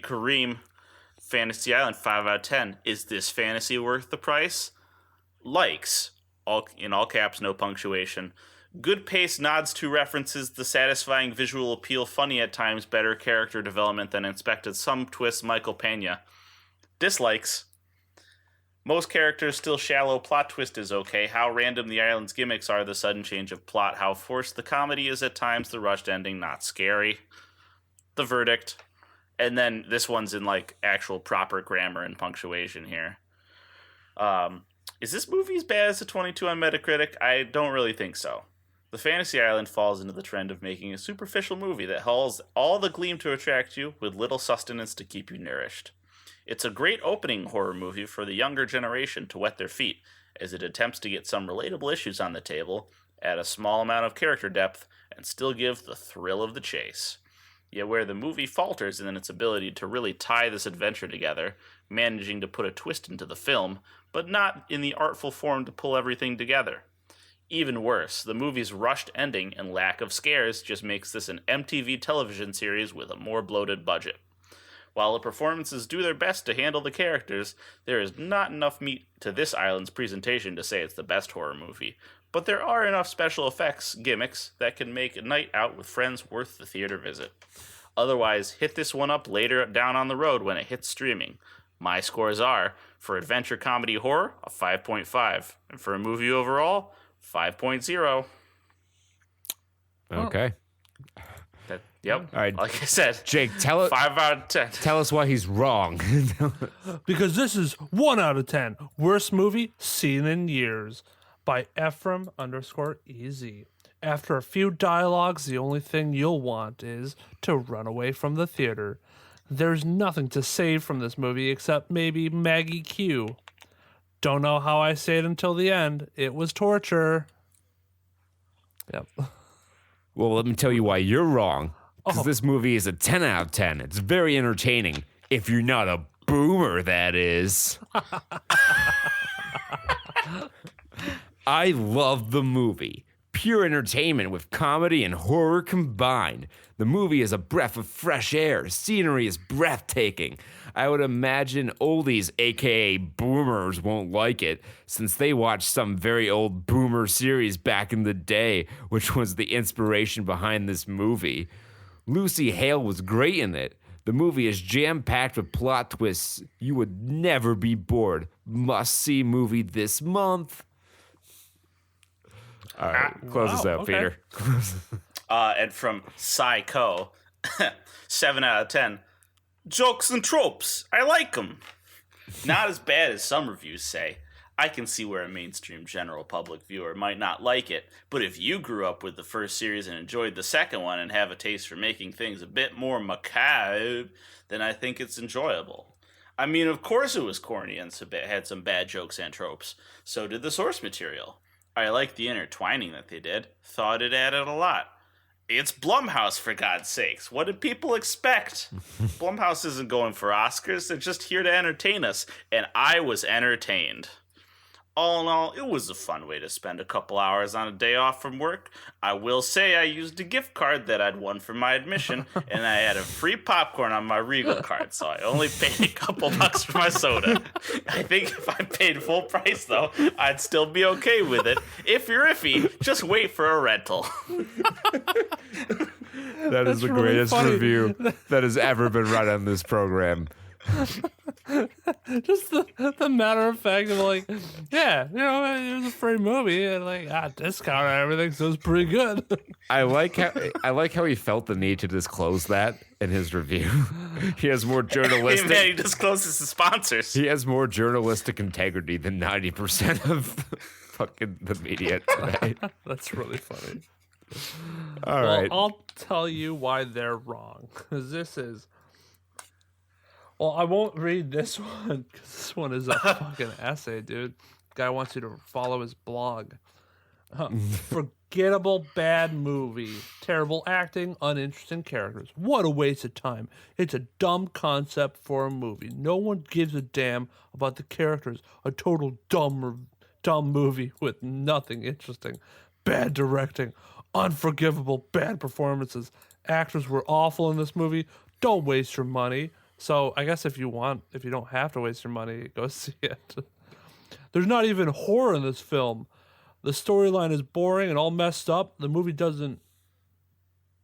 Speaker 3: Kareem, Fantasy Island, 5 out of 10. Is this fantasy worth the price? Likes. all in all caps, no punctuation. Good pace nods to references, the satisfying visual appeal, funny at times, better character development than expected, some twists, Michael Pena. Dislikes. Most characters still shallow, plot twist is okay, how random the island's gimmicks are, the sudden change of plot, how forced the comedy is at times, the rushed ending, not scary. The verdict. And then this one's in like actual proper grammar and punctuation here. Is this movie as bad as a 22 on Metacritic? I don't really think so. The Fantasy Island falls into the trend of making a superficial movie that hauls all the gleam to attract you with little sustenance to keep you nourished. It's a great opening horror movie for the younger generation to wet their feet, as it attempts to get some relatable issues on the table, add a small amount of character depth, and still give the thrill of the chase. Yet where the movie falters in its ability to really tie this adventure together, managing to put a twist into the film, but not in the artful form to pull everything together. Even worse, the movie's rushed ending and lack of scares just makes this an MTV television series with a more bloated budget. While the performances do their best to handle the characters, there is not enough meat to this island's presentation to say it's the best horror movie, but there are enough special effects gimmicks that can make a night out with friends worth the theater visit. Otherwise, hit this one up later down on the road when it hits streaming. My scores are, for adventure comedy horror, a 5.5, and for a movie overall, 5.0.
Speaker 2: Okay.
Speaker 3: Yep.
Speaker 2: All right.
Speaker 3: Like I said,
Speaker 2: Jake, tell
Speaker 3: 5 out of 10.
Speaker 2: Tell us why he's wrong.
Speaker 4: Because this is 1 out of 10. Worst movie seen in years. By Ephraim_EZ. After a few dialogues, the only thing you'll want is to run away from the theater. There's nothing to save from this movie except maybe Maggie Q. Don't know how I say it until the end. It was torture. Yep.
Speaker 2: Well, let me tell you why you're wrong. Because this movie is a 10 out of 10. It's very entertaining. If you're not a boomer, that is. I love the movie. Pure entertainment with comedy and horror combined. The movie is a breath of fresh air. Scenery is breathtaking. I would imagine oldies, aka boomers, won't like it, since they watched some very old boomer series back in the day, which was the inspiration behind this movie. Lucy Hale was great in it. The movie is jam-packed with plot twists. You would never be bored. Must-see movie this month. All right, close this out,
Speaker 4: okay.
Speaker 2: Peter.
Speaker 3: And from Psycho, 7 out of 10. Jokes and tropes. I like them. Not as bad as some reviews say. I can see where a mainstream general public viewer might not like it, but if you grew up with the first series and enjoyed the second one and have a taste for making things a bit more macabre, then I think it's enjoyable. I mean, of course it was corny and had some bad jokes and tropes. So did the source material. I liked the intertwining that they did. Thought it added a lot. It's Blumhouse, for God's sakes. What did people expect? Blumhouse isn't going for Oscars. They're just here to entertain us. And I was entertained. All in all, it was a fun way to spend a couple hours on a day off from work. I will say I used a gift card that I'd won for my admission, and I had a free popcorn on my Regal card, so I only paid a couple bucks for my soda. I think if I paid full price, though, I'd still be okay with it. If you're iffy, just wait for a rental.
Speaker 2: That is the
Speaker 4: really
Speaker 2: greatest
Speaker 4: funny.
Speaker 2: review that has ever been run on this program.
Speaker 4: Just the matter of fact of like, yeah, you know, it was a free movie and like discount and everything, so it's pretty good.
Speaker 2: I like how he felt the need to disclose that in his review. He has more
Speaker 3: Hey, man, he
Speaker 2: journalistic.
Speaker 3: discloses the sponsors.
Speaker 2: He has more journalistic integrity than 90% of fucking the media today.
Speaker 4: That's really funny.
Speaker 2: All right.
Speaker 4: I'll tell you why they're wrong. Because this is. Well, I won't read this one because this one is a fucking essay, dude. Guy wants you to follow his blog. Forgettable bad movie. Terrible acting, uninteresting characters. What a waste of time. It's a dumb concept for a movie. No one gives a damn about the characters. A total dumb movie with nothing interesting. Bad directing. Unforgivable bad performances. Actors were awful in this movie. Don't waste your money. So I guess if you don't have to waste your money, go see it. There's not even horror in this film. The storyline is boring and all messed up. The movie doesn't.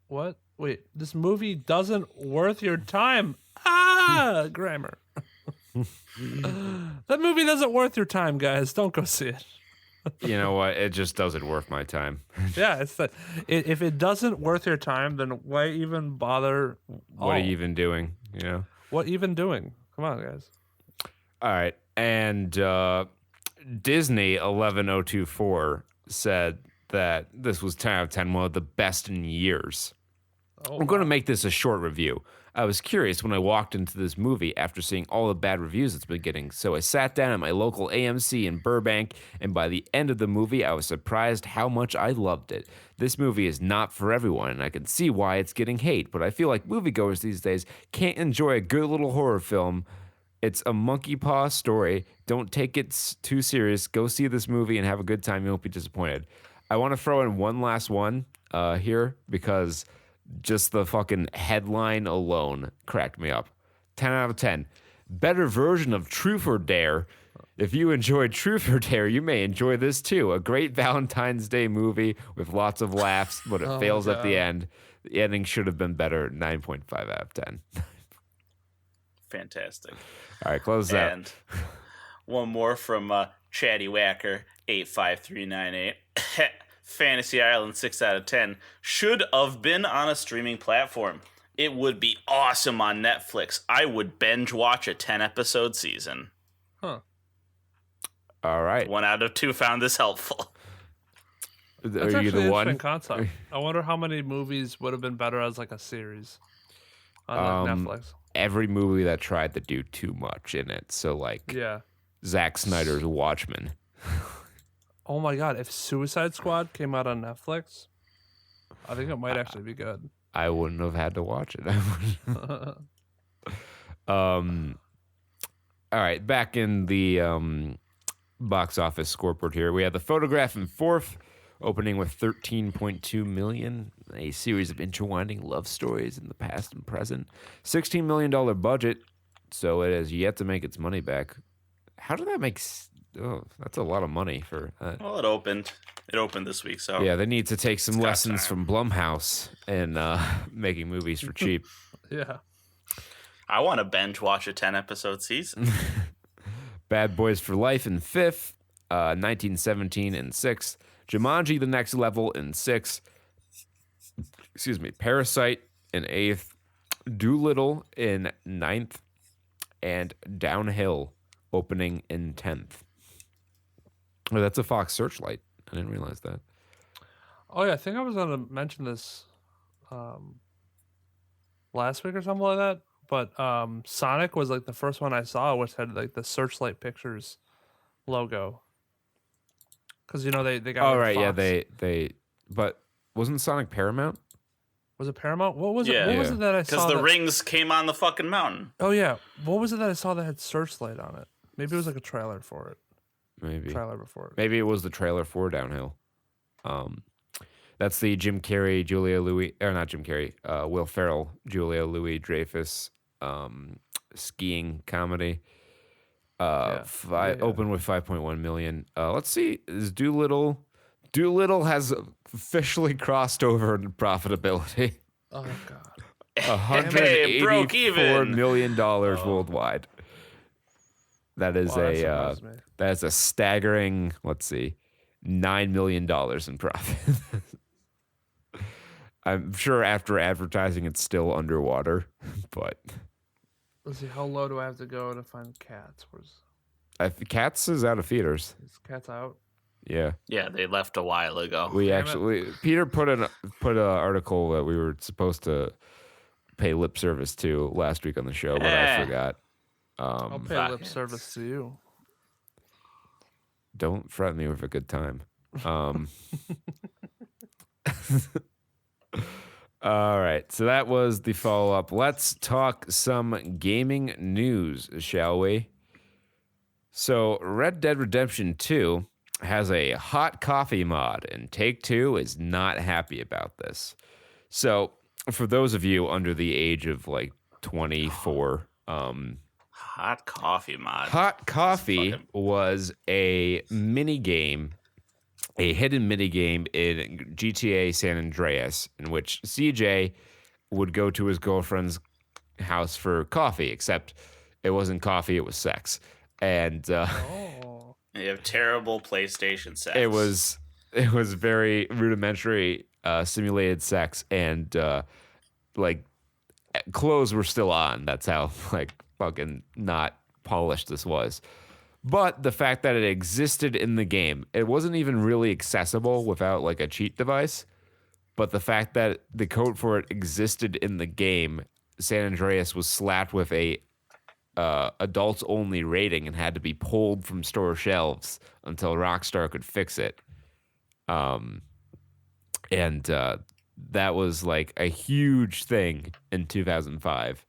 Speaker 4: What? Wait, this movie doesn't worth your time. Ah, grammar. That movie doesn't worth your time, guys. Don't go see it.
Speaker 2: You know what? It just doesn't worth my time.
Speaker 4: Yeah, it's that. If it doesn't worth your time, then why even bother?
Speaker 2: What are you even doing? You know?
Speaker 4: What even doing? Come on, guys.
Speaker 2: All right. And Disney 11024 said that this was 10 out of 10, one of the best in years. I'm going to make this a short review. I was curious when I walked into this movie after seeing all the bad reviews it's been getting, so I sat down at my local AMC in Burbank, and by the end of the movie, I was surprised how much I loved it. This movie is not for everyone, and I can see why it's getting hate, but I feel like moviegoers these days can't enjoy a good little horror film. It's a monkey paw story. Don't take it too serious. Go see this movie and have a good time. You won't be disappointed. I want to throw in one last one here because just the fucking headline alone cracked me up. 10 out of 10. Better version of Truth or Dare. If you enjoyed Truth or Dare, you may enjoy this too. A great Valentine's Day movie with lots of laughs, but it fails at the end. The ending should have been better. 9.5 out of 10.
Speaker 3: Fantastic.
Speaker 2: All right, close that.
Speaker 3: And one more from Chatty Whacker 85398. Fantasy Island 6 out of 10 should have been on a streaming platform. It would be awesome on Netflix. I would binge watch a 10-episode season.
Speaker 4: Huh.
Speaker 2: All right.
Speaker 3: 1 out of 2 found this helpful.
Speaker 4: That's
Speaker 2: Are you
Speaker 4: actually
Speaker 2: the
Speaker 4: an
Speaker 2: one?
Speaker 4: interesting concept. I wonder how many movies would have been better as like a series on like Netflix.
Speaker 2: Every movie that tried to do too much in it. So like
Speaker 4: Yeah.
Speaker 2: Zack Snyder's Watchmen.
Speaker 4: Oh my god, if Suicide Squad came out on Netflix, I think it might actually be good.
Speaker 2: I wouldn't have had to watch it. All right, back in the box office scoreboard here, we have The Photograph in fourth, opening with 13.2 million, a series of intertwining love stories in the past and present. $16 million budget, so it has yet to make its money back. How did that make... Oh, that's a lot of money for that.
Speaker 3: Well, it opened. It opened this week, so
Speaker 2: Yeah, they need to take some
Speaker 3: It's got
Speaker 2: lessons
Speaker 3: time.
Speaker 2: from Blumhouse and making movies for cheap.
Speaker 4: Yeah.
Speaker 3: I want to binge watch a 10-episode season.
Speaker 2: Bad Boys for Life in fifth, 1917 in sixth, Jumanji: The Next Level in sixth, Parasite in eighth, Doolittle in ninth, and Downhill opening in 10th. Oh, that's a Fox Searchlight. I didn't realize that.
Speaker 4: Oh yeah, I think I was gonna mention this last week or something like that. But Sonic was like the first one I saw, which had like the Searchlight Pictures logo. Because you know they got.
Speaker 2: Oh
Speaker 4: like,
Speaker 2: right, yeah,
Speaker 4: Fox.
Speaker 2: they. But wasn't Sonic Paramount?
Speaker 4: Was it Paramount? What was
Speaker 3: Yeah.
Speaker 4: it? What was
Speaker 2: Yeah.
Speaker 4: it that I saw?
Speaker 3: Because the
Speaker 4: that-
Speaker 3: rings came on the fucking mountain.
Speaker 4: Oh yeah, what was it that I saw that had Searchlight on it? Maybe it was like a trailer for it.
Speaker 2: Maybe.
Speaker 4: Trailer before it.
Speaker 2: Maybe it was the trailer for Downhill. That's the Jim Carrey, Julia Louis, or not Jim Carrey, Will Ferrell, Julia Louis Dreyfus skiing comedy.
Speaker 4: Yeah.
Speaker 2: Open with 5.1 million. Let's see. Is Doolittle? Doolittle has officially crossed over in profitability.
Speaker 4: Oh god.
Speaker 3: Hey, broke
Speaker 2: $184
Speaker 3: even.
Speaker 2: million worldwide. That is
Speaker 4: Wow, that surprised me.
Speaker 2: that's a staggering, let's see, $9 million in profit. I'm sure after advertising it's still underwater, but
Speaker 4: Let's see, how low do I have to go to find Cats? Where's
Speaker 2: Cats is out of theaters.
Speaker 4: is Cats out?
Speaker 2: Yeah.
Speaker 3: Yeah, they left a while ago.
Speaker 2: We
Speaker 4: Damn it.
Speaker 2: actually Peter put an article that we were supposed to pay lip service to last week on the show, but I
Speaker 3: Eh.
Speaker 2: forgot.
Speaker 4: I'll pay
Speaker 3: fuck
Speaker 4: lip
Speaker 3: it.
Speaker 4: service to you.
Speaker 2: Don't threaten me with a good time. All right, so that was the follow up. Let's talk some gaming news, shall we? So, Red Dead Redemption 2 has a hot coffee mod, and Take-Two is not happy about this. So, for those of you under the age of like 24,
Speaker 3: Hot coffee mod.
Speaker 2: hot coffee
Speaker 3: fucking-
Speaker 2: was a mini game a hidden minigame in GTA San Andreas in which CJ would go to his girlfriend's house for coffee, except it wasn't coffee, it was sex. And
Speaker 4: Oh.
Speaker 3: You have terrible PlayStation sex.
Speaker 2: it was very rudimentary simulated sex, and like clothes were still on. That's how like fucking not polished this was. But the fact that it existed in the game, it wasn't even really accessible without like a cheat device. But the fact that the code for it existed in the game, San Andreas was slapped with a adults only rating and had to be pulled from store shelves until Rockstar could fix it. And that was like a huge thing in 2005.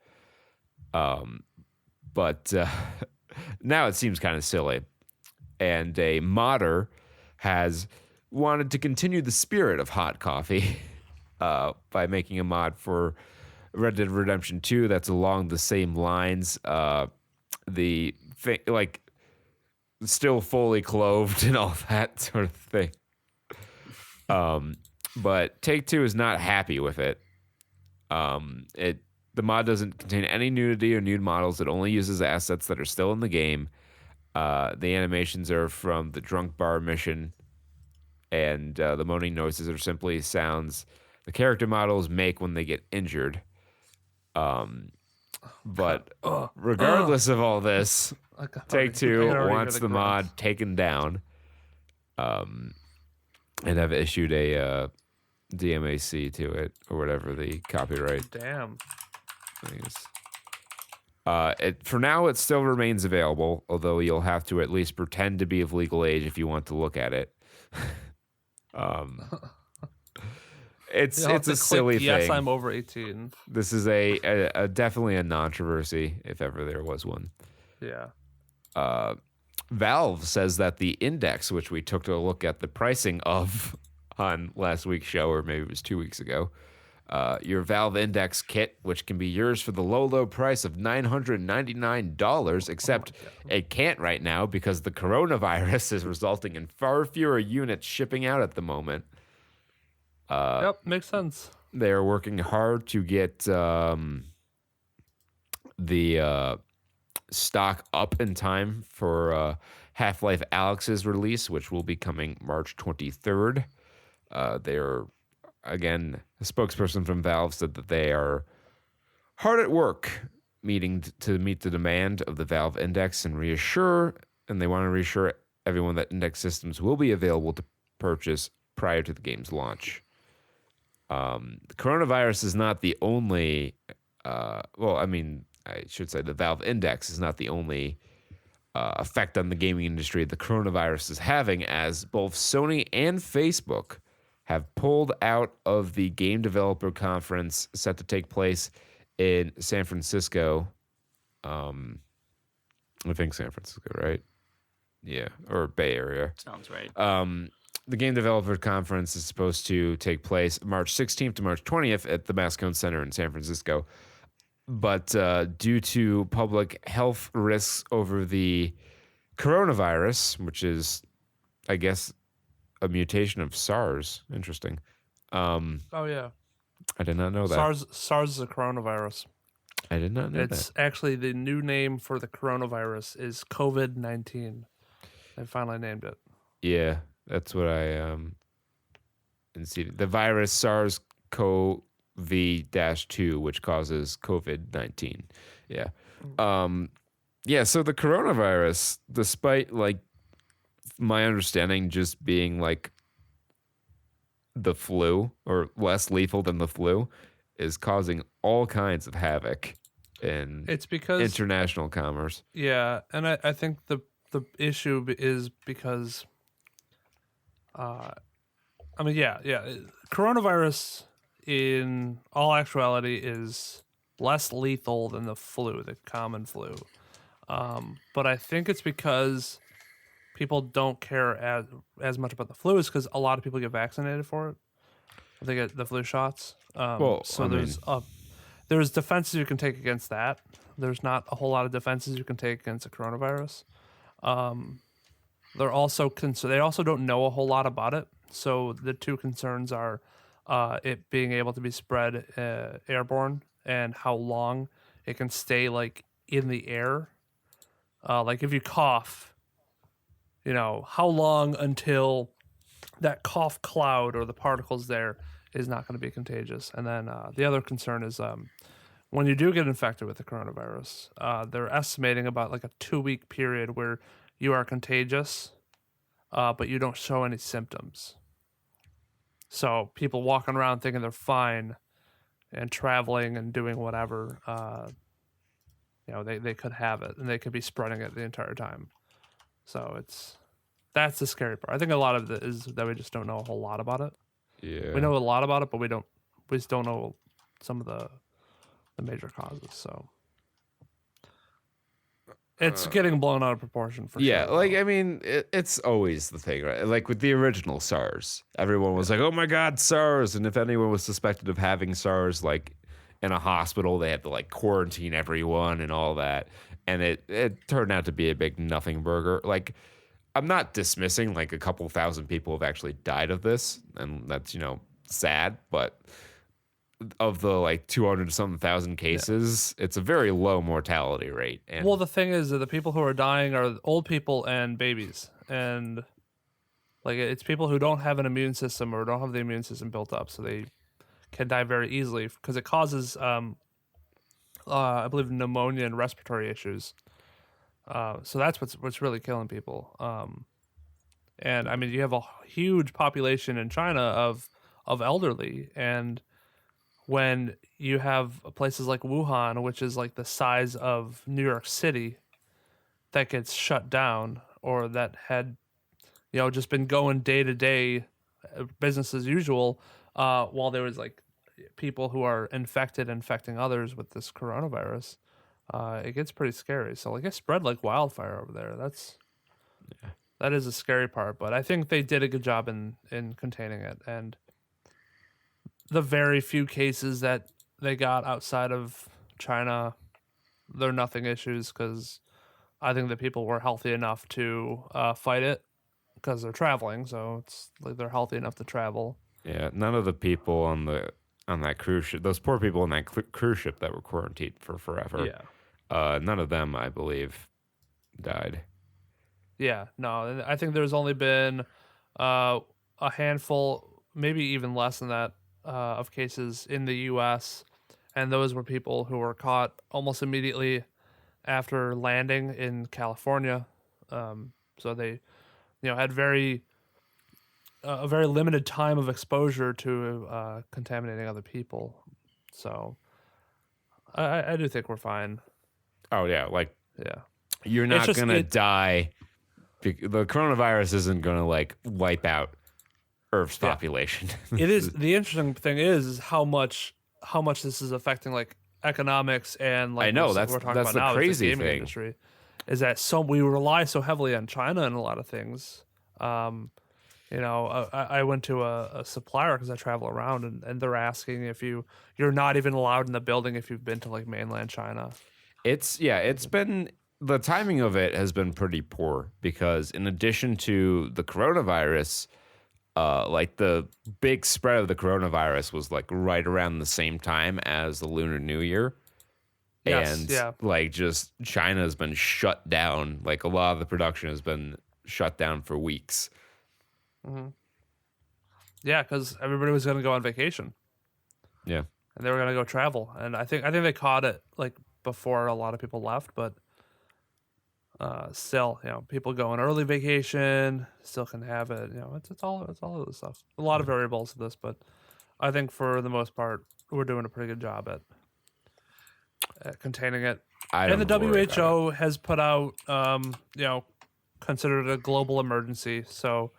Speaker 2: But now it seems kind of silly. And a modder has wanted to continue the spirit of hot coffee by making a mod for Red Dead Redemption 2 that's along the same lines. The thing, like, still fully clothed and all that sort of thing. But Take-Two is not happy with it. The mod doesn't contain any nudity or nude models. It only uses assets that are still in the game. The animations are from the drunk bar mission, and the moaning noises are simply sounds the character models make when they get injured. But regardless of all this, Take-Two wants the mod taken down, and have issued a DMAC to it, or whatever the copyright
Speaker 4: Damn.
Speaker 2: thing is. For now, it still remains available, although you'll have to at least pretend to be of legal age if you want to look at it. It's a silly thing.
Speaker 4: Yes, I'm over 18.
Speaker 2: This is a definitely a controversy, if ever there was one.
Speaker 4: Yeah.
Speaker 2: Valve says that the index, which we took a look at the pricing of on last week's show, or maybe it was 2 weeks ago, your Valve Index kit, which can be yours for the low price of $999, except it can't right now because the coronavirus is resulting in far fewer units shipping out at the moment.
Speaker 4: Yep, makes sense.
Speaker 2: They're working hard to get the stock up in time for Half-Life Alyx's release, which will be coming March 23rd. They're, again, a spokesperson from Valve said that they are hard at work to meet the demand of the Valve Index and they want to reassure everyone that Index systems will be available to purchase prior to the game's launch. The coronavirus is not the only, I should say the Valve Index is not the only effect on the gaming industry the coronavirus is having, as both Sony and Facebook have pulled out of the game developer conference set to take place in San Francisco. I think San Francisco, right? Yeah, or Bay Area.
Speaker 3: Sounds right.
Speaker 2: The Game Developer Conference is supposed to take place March 16th to March 20th at the Moscone Center in San Francisco. But due to public health risks over the coronavirus, which is, I guess, a mutation of SARS. Interesting.
Speaker 4: Oh, yeah.
Speaker 2: I did not know that.
Speaker 4: SARS is a coronavirus.
Speaker 2: I did not know that.
Speaker 4: It's actually the new name for the coronavirus is COVID-19. They finally named it.
Speaker 2: Yeah. That's what I see. The virus SARS-CoV-2, which causes COVID-19. Yeah. Yeah, so the coronavirus, despite like my understanding just being like the flu or less lethal than the flu, is causing all kinds of havoc in international commerce.
Speaker 4: Yeah, and I think the issue is because coronavirus in all actuality is less lethal than the flu, the common flu. But I think it's because people don't care as much about the flu is because a lot of people get vaccinated for it. They get the flu shots. There's defenses you can take against that. There's not a whole lot of defenses you can take against the coronavirus. They're also they also don't know a whole lot about it. So the two concerns are it being able to be spread airborne and how long it can stay like in the air. Like if you cough, how long until that cough cloud or the particles there is not going to be contagious. And then the other concern is when you do get infected with the coronavirus, they're estimating about like a 2-week period where you are contagious, but you don't show any symptoms. So people walking around thinking they're fine and traveling and doing whatever, they could have it and they could be spreading it the entire time. So that's the scary part. I think a lot of it is that we just don't know a whole lot about it.
Speaker 2: Yeah.
Speaker 4: We know a lot about it, but we just don't know some of the major causes. So it's getting blown out of proportion for
Speaker 2: yeah,
Speaker 4: sure.
Speaker 2: like I mean, it's always the thing, right? Like with the original SARS, everyone was like, "Oh my God, SARS!" And if anyone was suspected of having SARS, like in a hospital, they had to like quarantine everyone and all that, and it turned out to be a big nothing burger. Like, I'm not dismissing like a couple thousand people have actually died of this, and that's sad, but of the like 200 something thousand cases, it's a very low mortality rate. And
Speaker 4: well, the thing is that the people who are dying are old people and babies, and like it's people who don't have an immune system or don't have the immune system built up, so they can die very easily because it causes, I believe, pneumonia and respiratory issues. So that's what's really killing people. And I mean, you have a huge population in China of elderly, and when you have places like Wuhan, which is like the size of New York City, that gets shut down or that had, just been going day to day, business as usual, while there was like people who are infecting others with this coronavirus, it gets pretty scary. So like it spread like wildfire over there. That is a scary part, but I think they did a good job in containing it. And the very few cases that they got outside of China, they're nothing issues because I think that people were healthy enough to fight it because they're traveling. So it's like they're healthy enough to travel.
Speaker 2: yeah, none of the people on that cruise ship, those poor people on that cruise ship that were quarantined for forever, none of them, I believe, died.
Speaker 4: Yeah, no, I think there's only been a handful, maybe even less than that, of cases in the U.S., and those were people who were caught almost immediately after landing in California. So they, had a very limited time of exposure to contaminating other people. So I do think we're fine.
Speaker 2: Oh yeah, like
Speaker 4: Yeah,
Speaker 2: you're
Speaker 4: It's
Speaker 2: not
Speaker 4: just-
Speaker 2: gonna
Speaker 4: it-
Speaker 2: die. The coronavirus isn't gonna like wipe out Earth's
Speaker 4: Yeah.
Speaker 2: population.
Speaker 4: it is. The interesting thing is how much this is affecting like economics and like
Speaker 2: I know,
Speaker 4: we're
Speaker 2: that's
Speaker 4: talking
Speaker 2: the
Speaker 4: about now,
Speaker 2: crazy
Speaker 4: the gaming
Speaker 2: thing.
Speaker 4: industry is that we rely so heavily on China in a lot of things. I went to a supplier because I travel around, and they're asking if you're not even allowed in the building if you've been to like mainland China.
Speaker 2: It's been the timing of it has been pretty poor because in addition to the coronavirus, like the big spread of the coronavirus was like right around the same time as the Lunar New Year.
Speaker 4: Yes,
Speaker 2: And
Speaker 4: yeah.
Speaker 2: like just China has been shut down. Like a lot of the production has been shut down for weeks.
Speaker 4: Yeah, because everybody was going to go on vacation
Speaker 2: Yeah.
Speaker 4: and they were going to go travel, and I think they caught it like before a lot of people left, but still, people go on early vacation still can have it. It's all of this stuff. A lot of variables to this, but I think for the most part we're doing a pretty good job at containing it. And the WHO has put out, considered a global emergency, so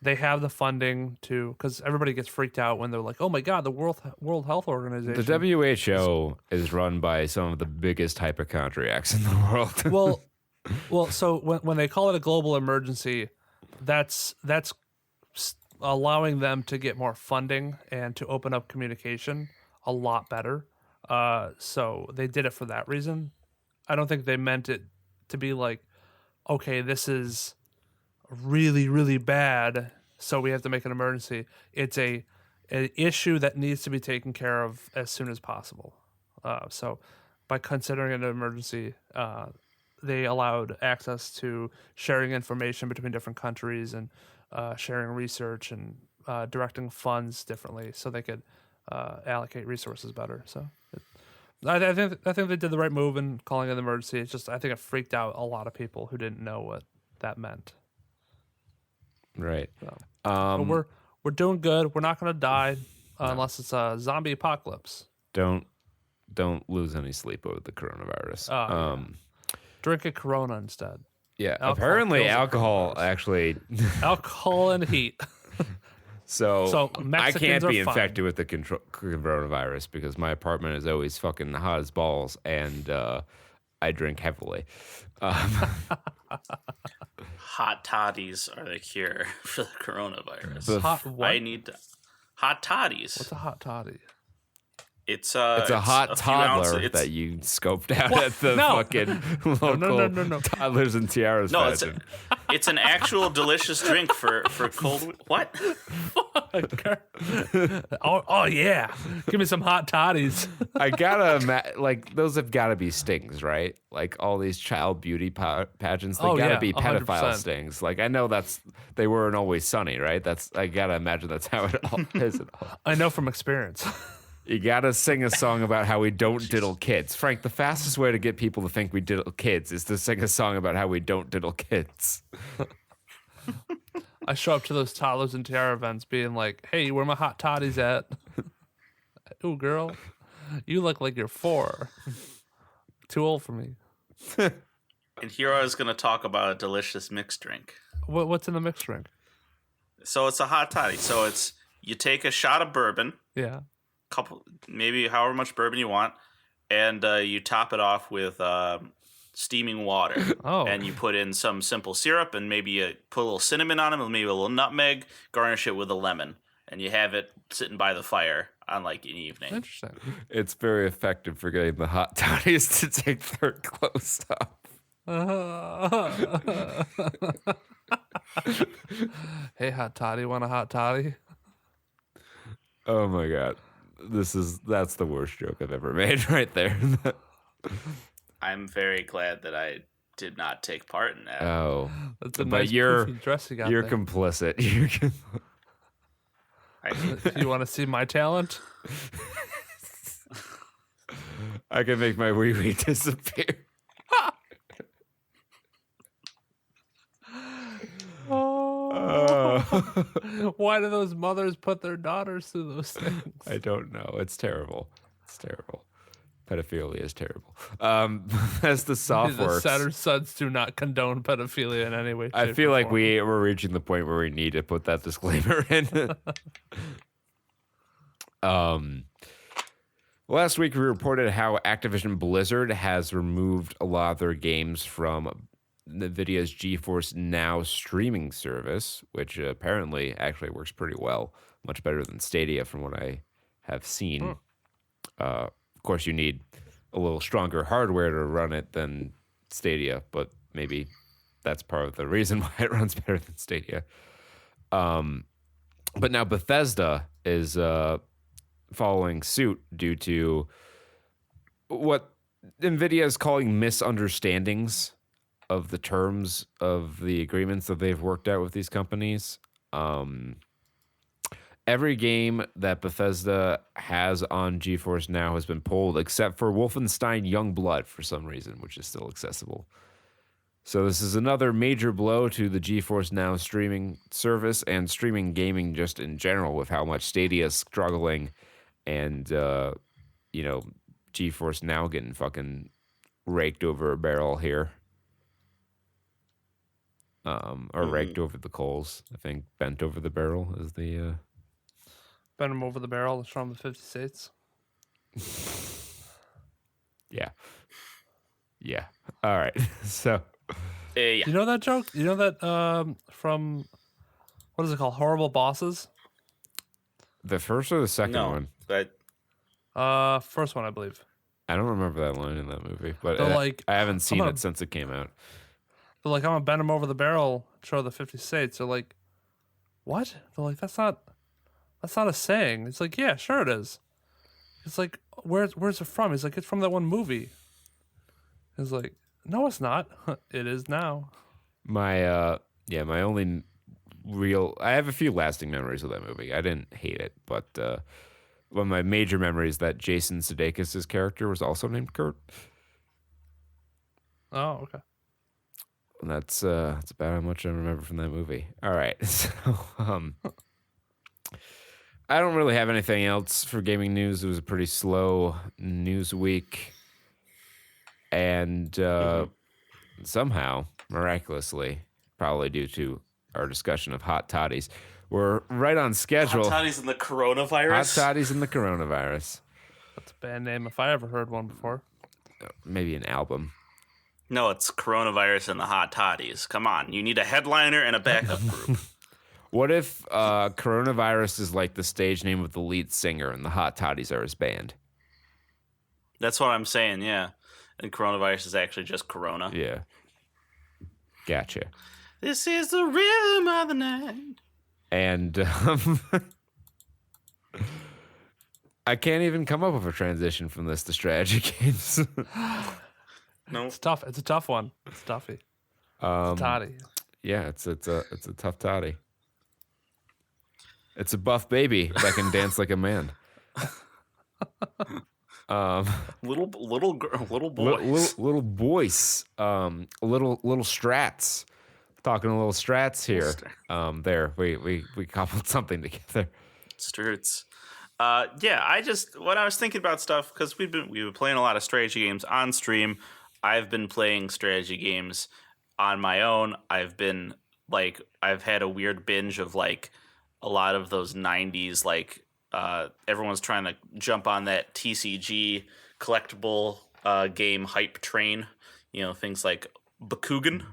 Speaker 4: they have the funding to, because everybody gets freaked out when they're like, "Oh my God, the World Health Organization."
Speaker 2: The WHO is run by some of the biggest hypochondriacs in the world.
Speaker 4: Well, so when they call it a global emergency, that's allowing them to get more funding and to open up communication a lot better. So they did it for that reason. I don't think they meant it to be like, okay, this is really, really bad, so we have to make an emergency. It's an issue that needs to be taken care of as soon as possible. So by considering it an emergency, they allowed access to sharing information between different countries and sharing research and directing funds differently, so they could allocate resources better. So I think they did the right move in calling it an emergency. It's just I think it freaked out a lot of people who didn't know what that meant.
Speaker 2: Right.
Speaker 4: So, but we're doing good. We're not going to die unless it's a zombie apocalypse.
Speaker 2: Don't lose any sleep over the coronavirus.
Speaker 4: Drink a Corona instead.
Speaker 2: Yeah.
Speaker 4: Alcohol
Speaker 2: Apparently,
Speaker 4: kills the
Speaker 2: alcohol
Speaker 4: coronavirus.
Speaker 2: actually.
Speaker 4: Alcohol and heat.
Speaker 2: So I
Speaker 4: Mexicans
Speaker 2: can't be
Speaker 4: are fine.
Speaker 2: infected with the coronavirus because my apartment is always fucking hot as balls, and I drink heavily.
Speaker 3: Hot toddies are the cure for the coronavirus.
Speaker 4: Hot what?
Speaker 3: I need hot toddies.
Speaker 4: What's a hot toddy?
Speaker 3: It's
Speaker 2: a hot
Speaker 3: few
Speaker 2: toddler
Speaker 3: ounces.
Speaker 2: that you scoped out
Speaker 4: What?
Speaker 2: at the
Speaker 4: No.
Speaker 2: fucking local
Speaker 4: No.
Speaker 2: toddlers and tiaras
Speaker 3: No,
Speaker 2: pageant.
Speaker 3: it's an actual delicious drink for cold. What?
Speaker 4: oh yeah, give me some hot toddies.
Speaker 2: I gotta like those have gotta be stings, right? Like all these child beauty pageants, they
Speaker 4: Oh,
Speaker 2: gotta
Speaker 4: yeah,
Speaker 2: be pedophile
Speaker 4: 100%.
Speaker 2: stings. Like I know they weren't always sunny, right? I gotta imagine that's how it all is.
Speaker 4: I know from experience.
Speaker 2: You gotta sing a song about how we don't diddle kids. Frank, the fastest way to get people to think we diddle kids is to sing a song about how we don't diddle kids.
Speaker 4: I show up to those toddlers and tiara events being like, hey, where my hot toddies at? Ooh, girl, you look like you're 4. Too old for me.
Speaker 3: And here I was going to talk about a delicious mixed drink.
Speaker 4: What's in the mixed drink?
Speaker 3: So it's a hot toddy. So it's you take a shot of bourbon,
Speaker 4: Yeah.
Speaker 3: couple maybe however much bourbon you want, and you top it off with steaming water.
Speaker 4: Oh.
Speaker 3: And you put in some simple syrup and maybe you put a little cinnamon on it, and maybe a little nutmeg. Garnish it with a lemon, and you have it sitting by the fire on like an evening.
Speaker 4: Interesting.
Speaker 2: It's very effective for getting the hot toddies to take their clothes off.
Speaker 4: Hey, hot toddy, want a hot toddy?
Speaker 2: Oh my god. That's the worst joke I've ever made right there.
Speaker 3: I'm very glad that I did not take part in that.
Speaker 2: Oh.
Speaker 4: That's a
Speaker 2: But
Speaker 4: nice
Speaker 2: you're
Speaker 4: poofy dress you got
Speaker 2: you're
Speaker 4: there.
Speaker 2: complicit.
Speaker 4: You want to see my talent?
Speaker 2: I can make my wee wee disappear.
Speaker 4: Why do those mothers put their daughters through those things?
Speaker 2: I don't know. It's terrible. It's terrible. Pedophilia is terrible. As the soft
Speaker 4: The
Speaker 2: works,
Speaker 4: Saturn Studs do not condone pedophilia in any way.
Speaker 2: I
Speaker 4: shape,
Speaker 2: feel
Speaker 4: or
Speaker 2: like
Speaker 4: form.
Speaker 2: we're reaching the point where we need to put that disclaimer in. Last week we reported how Activision Blizzard has removed a lot of their games from NVIDIA's GeForce Now streaming service, which apparently actually works pretty well, much better than Stadia from what I have seen. Of course, you need a little stronger hardware to run it than Stadia, but maybe that's part of the reason why it runs better than Stadia. But now Bethesda is following suit due to what NVIDIA is calling misunderstandings of the terms of the agreements that they've worked out with these companies. Every game that Bethesda has on GeForce Now has been pulled except for Wolfenstein Youngblood for some reason, which is still accessible. So this is another major blow to the GeForce Now streaming service and streaming gaming just in general with how much Stadia is struggling and, GeForce Now getting fucking raked over a barrel here. Or raked over the coals. I think bent over the barrel is the...
Speaker 4: Bend them over the barrel from the 50 States.
Speaker 2: Yeah. All right. So...
Speaker 3: Yeah.
Speaker 4: You know that joke? You know that from, what is it called? Horrible Bosses?
Speaker 2: The first or the second
Speaker 3: No,
Speaker 2: one?
Speaker 3: but
Speaker 4: First one, I believe.
Speaker 2: I don't remember that line in that movie, but
Speaker 4: They're like,
Speaker 2: I haven't seen
Speaker 4: gonna-
Speaker 2: it since it came out.
Speaker 4: They're like, I'm going to bend him over the barrel show the 50 states. They're like, what? They're like, that's not a saying. It's like, yeah, sure it is. It's like, where's it from? He's like, it's from that one movie. It's like, no, it's not. It is now.
Speaker 2: My my only I have a few lasting memories of that movie. I didn't hate it, but one of my major memories that Jason Sudeikis' character was also named Kurt.
Speaker 4: Oh, okay.
Speaker 2: And that's about how much I remember from that movie. All right, so I don't really have anything else for gaming news. It was a pretty slow news week, and somehow, miraculously, probably due to our discussion of hot toddies, we're right on schedule.
Speaker 3: Hot toddies and the coronavirus.
Speaker 2: Hot toddies and the coronavirus.
Speaker 4: That's a band name if I ever heard one before.
Speaker 2: Maybe an album.
Speaker 3: No, it's coronavirus and the hot toddies. Come on, you need a headliner and a backup group.
Speaker 2: What if coronavirus is like the stage name of the lead singer and the hot toddies are his band?
Speaker 3: That's what I'm saying, yeah. And coronavirus is actually just corona.
Speaker 2: Yeah. Gotcha.
Speaker 3: This is the rhythm of the night.
Speaker 2: And I can't even come up with a transition from this to strategy games.
Speaker 3: No,
Speaker 4: It's tough. It's a tough one. It's toughy. It's a toddy.
Speaker 2: Yeah, it's a tough toddy. It's a buff baby that can dance like a man.
Speaker 3: little boy.
Speaker 2: Little boys. Little strats. Talking a little strats here. There, we coupled something together.
Speaker 3: Sturts. Yeah, when I was thinking about stuff, because we've been playing a lot of strategy games on stream. I've been playing strategy games on my own. I've had a weird binge of like a lot of those 90s, like everyone's trying to jump on that TCG collectible game hype train. You know, things like Bakugan.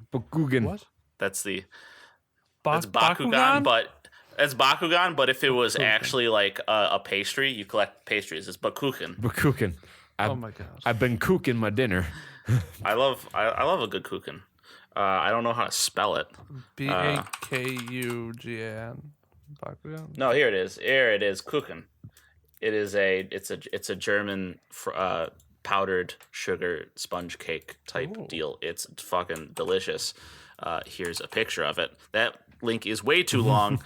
Speaker 4: What?
Speaker 3: That's Bakugan,
Speaker 4: Bakugan?
Speaker 3: but it's Bakugan. But if it was actually like a pastry, you collect pastries. It's Bakugan.
Speaker 2: Oh
Speaker 4: my gosh.
Speaker 2: I've been cooking my dinner.
Speaker 3: I love a good Kuchen. I don't know how to spell it.
Speaker 4: Bakugan. Bakugan.
Speaker 3: No, here it is. Here it is. Kuchen. It's a German powdered sugar sponge cake type deal. It's fucking delicious. Here's a picture of it. That link is way too long.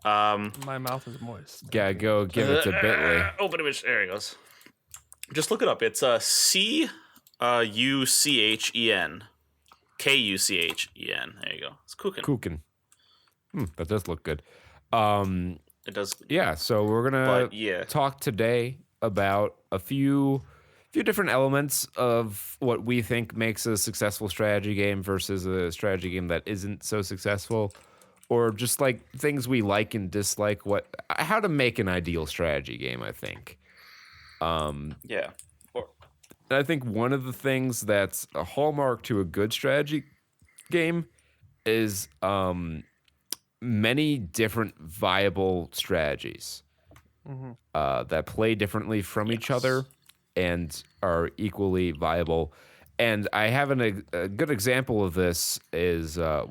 Speaker 4: My mouth is moist.
Speaker 2: Yeah, go give it to Bitly.
Speaker 3: Open image. There it goes. Just look it up. It's Cuchen. Kuchen. There you go. It's Kuchen.
Speaker 2: Kuchen. That does look good.
Speaker 3: It does.
Speaker 2: Yeah, so we're gonna talk today about a few different elements of what we think makes a successful strategy game versus a strategy game that isn't so successful, or just like things we like and dislike. How to make an ideal strategy game, I think.
Speaker 3: Yeah.
Speaker 2: I think one of the things that's a hallmark to a good strategy game is many different viable strategies that play differently from each other and are equally viable. And I have a good example of this is, I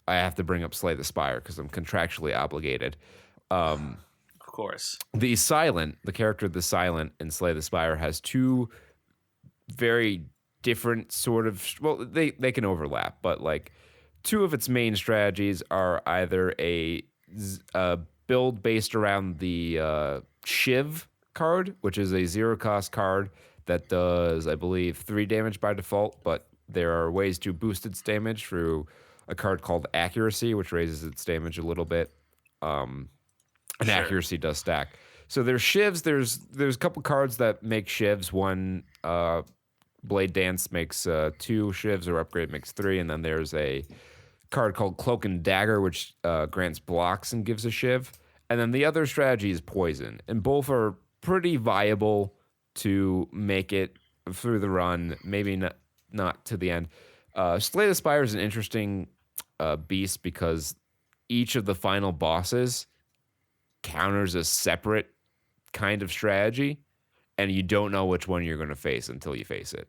Speaker 2: have to bring up Slay the Spire because I'm contractually obligated.
Speaker 3: Of course.
Speaker 2: The character The Silent in Slay the Spire has two very different sort of, they can overlap, but like two of its main strategies are either a build based around the Shiv card, which is a 0-cost card that does, I believe, 3 damage by default, but there are ways to boost its damage through a card called Accuracy, which raises its damage a little bit. And Accuracy does stack. So there's Shivs. There's a couple cards that make Shivs. One, Blade Dance makes 2 Shivs, or Upgrade makes 3, and then there's a card called Cloak and Dagger, which grants blocks and gives a Shiv. And then the other strategy is Poison, and both are pretty viable to make it through the run, maybe not to the end. Slay the Spire is an interesting beast because each of the final bosses counters a separate kind of strategy, and you don't know which one you're going to face until you face it.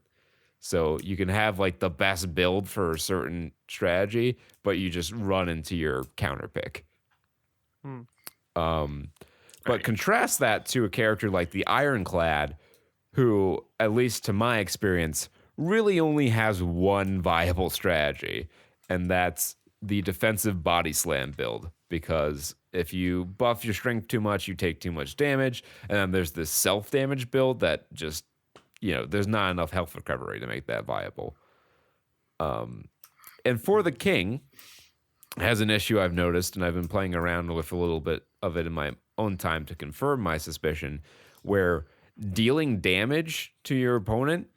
Speaker 2: So you can have like the best build for a certain strategy, but you just run into your counter pick. But contrast that to a character like the Ironclad, who, at least to my experience, really only has one viable strategy, and that's the defensive body slam build. Because if you buff your strength too much, you take too much damage, and then there's this self-damage build that just, there's not enough health recovery to make that viable. And for the king, has an issue I've noticed, and I've been playing around with a little bit of it in my own time to confirm my suspicion, where dealing damage to your opponent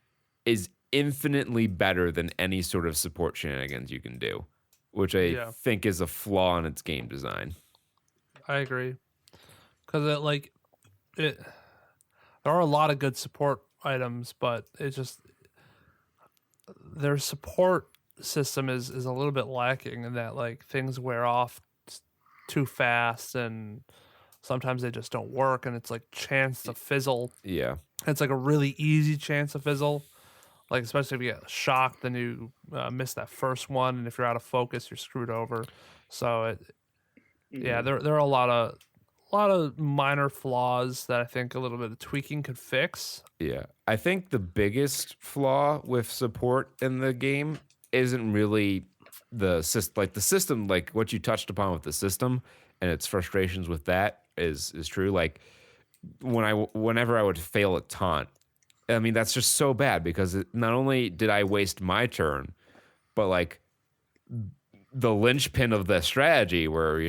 Speaker 2: is infinitely better than any sort of support shenanigans you can do, which I think is a flaw in its game design.
Speaker 4: I agree. Because there are a lot of good support items, but it's just their support system is a little bit lacking in that like things wear off too fast, and sometimes they just don't work, and it's like chance to fizzle.
Speaker 2: Yeah.
Speaker 4: It's like a really easy chance to fizzle. Like, especially if you get shocked, then you miss that first one, and if you're out of focus, you're screwed over. So, there are a lot of minor flaws that I think a little bit of tweaking could fix.
Speaker 2: Yeah. I think the biggest flaw with support in the game isn't really the system, like what you touched upon with the system and its frustrations with that is true. Like whenever I would fail a taunt, I mean, that's just so bad because not only did I waste my turn, but like the linchpin of the strategy where,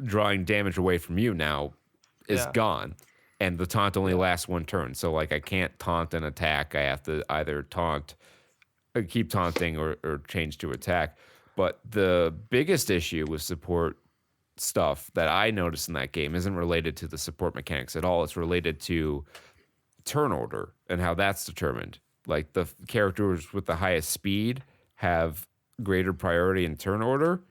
Speaker 2: drawing damage away from you now is gone. And the taunt only lasts one turn. So like I can't taunt and attack. I have to either keep taunting or change to attack. But the biggest issue with support stuff that I noticed in that game isn't related to the support mechanics at all. It's related to turn order and how that's determined. Like the characters with the highest speed have greater priority in turn order,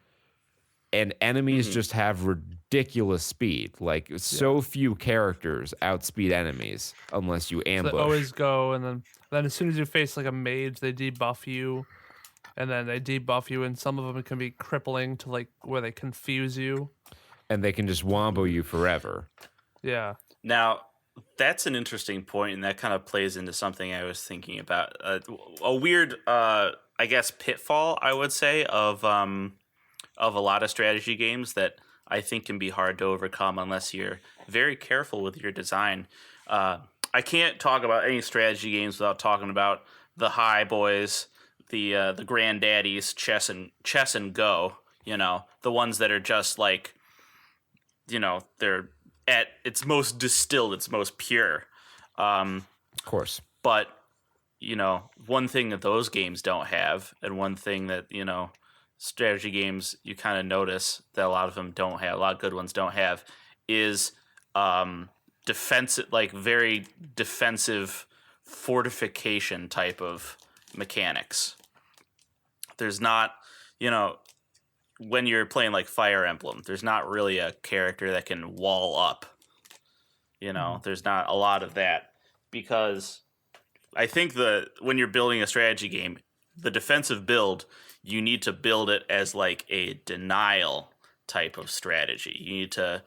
Speaker 2: and enemies just have ridiculous speed. Like so few characters outspeed enemies unless you ambush.
Speaker 4: So they always go, and then as soon as you face like a mage, they debuff you, and then they debuff you, and some of them can be crippling to like where they confuse you,
Speaker 2: and they can just wombo you forever.
Speaker 4: Yeah.
Speaker 3: Now that's an interesting point, and that kind of plays into something I was thinking about. A weird, I guess, pitfall I would say of a lot of strategy games that I think can be hard to overcome unless you're very careful with your design. I can't talk about any strategy games without talking about the high boys, the granddaddies, chess and go. The ones that are just like, they're at its most distilled, its most pure.
Speaker 2: Of course.
Speaker 3: But one thing that those games don't have, and one thing that strategy games you kind of notice that a lot of them don't have, a lot of good ones don't have, is defensive, like very defensive fortification type of mechanics. There's not, when you're playing like Fire Emblem, there's not really a character that can wall up. There's not a lot of that, because I think when you're building a strategy game, the defensive build, you need to build it as like a denial type of strategy. You need to,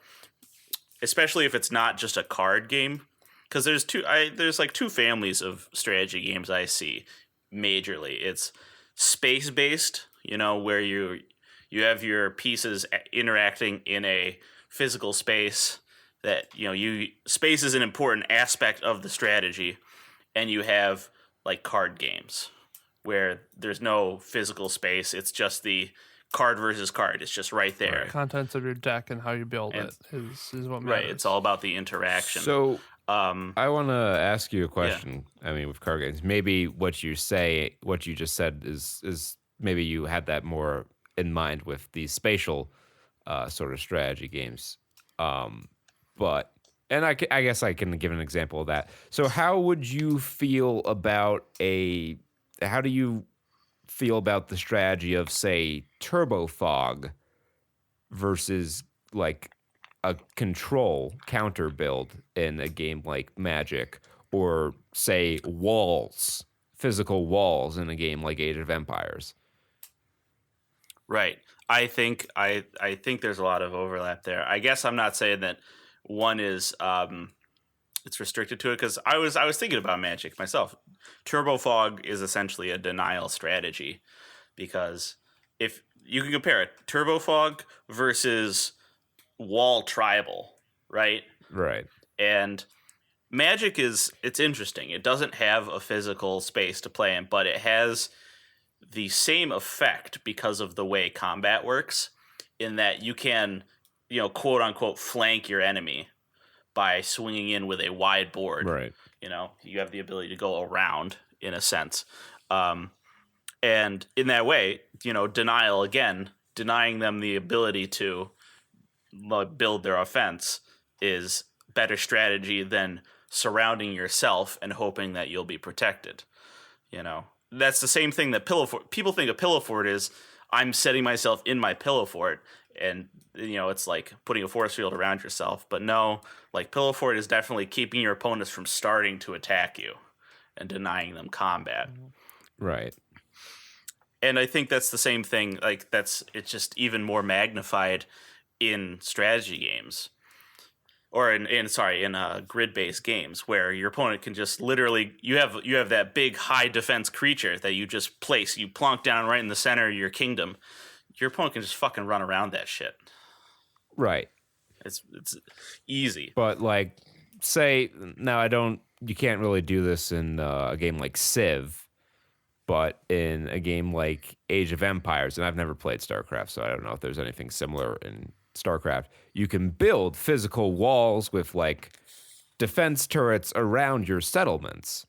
Speaker 3: especially if it's not just a card game, because there's like two families of strategy games I see majorly. It's space based, where you have your pieces interacting in a physical space that space is an important aspect of the strategy, and you have like card games where there's no physical space. It's just the card versus card. It's just right there.
Speaker 4: Right. Contents of your deck and how you build it is what matters.
Speaker 3: Right. It's all about the interaction.
Speaker 2: So I want to ask you a question. Yeah. I mean, with card games, maybe what you just said is maybe you had that more in mind with these spatial sort of strategy games. And I guess I can give an example of that. So how would you feel about how do you feel about the strategy of, say, Turbo Fog versus like a control counter build in a game like Magic, or say Walls physical walls in a game like Age of Empires.
Speaker 3: Right. I think there's a lot of overlap there. I guess I'm not saying that one is it's restricted to it, because I was thinking about Magic myself. Turbo Fog is essentially a denial strategy, because if you can compare it, Turbo Fog versus Wall Tribal, right?
Speaker 2: Right.
Speaker 3: And Magic it's interesting. It doesn't have a physical space to play in, but it has the same effect because of the way combat works, in that you can, quote unquote, flank your enemy by swinging in with a wide board.
Speaker 2: Right.
Speaker 3: You have the ability to go around, in a sense. And in that way, denial, again, denying them the ability to build their offense is better strategy than surrounding yourself and hoping that you'll be protected. That's the same thing that pillow fort. People think a pillow fort is, I'm setting myself in my pillow fort, and it's like putting a force field around yourself. But no, like, pillow fort is definitely keeping your opponents from starting to attack you and denying them combat.
Speaker 2: Right.
Speaker 3: And I think that's the same thing. Like, it's just even more magnified in strategy games, or in grid-based games, where your opponent can just literally, you have that big high defense creature that you just place, you plonk down right in the center of your kingdom. Your opponent can just fucking run around that shit.
Speaker 2: Right.
Speaker 3: It's easy.
Speaker 2: But like, say now, you can't really do this in a game like Civ, but in a game like Age of Empires, and I've never played StarCraft, so I don't know if there's anything similar in StarCraft, you can build physical walls with like defense turrets around your settlements.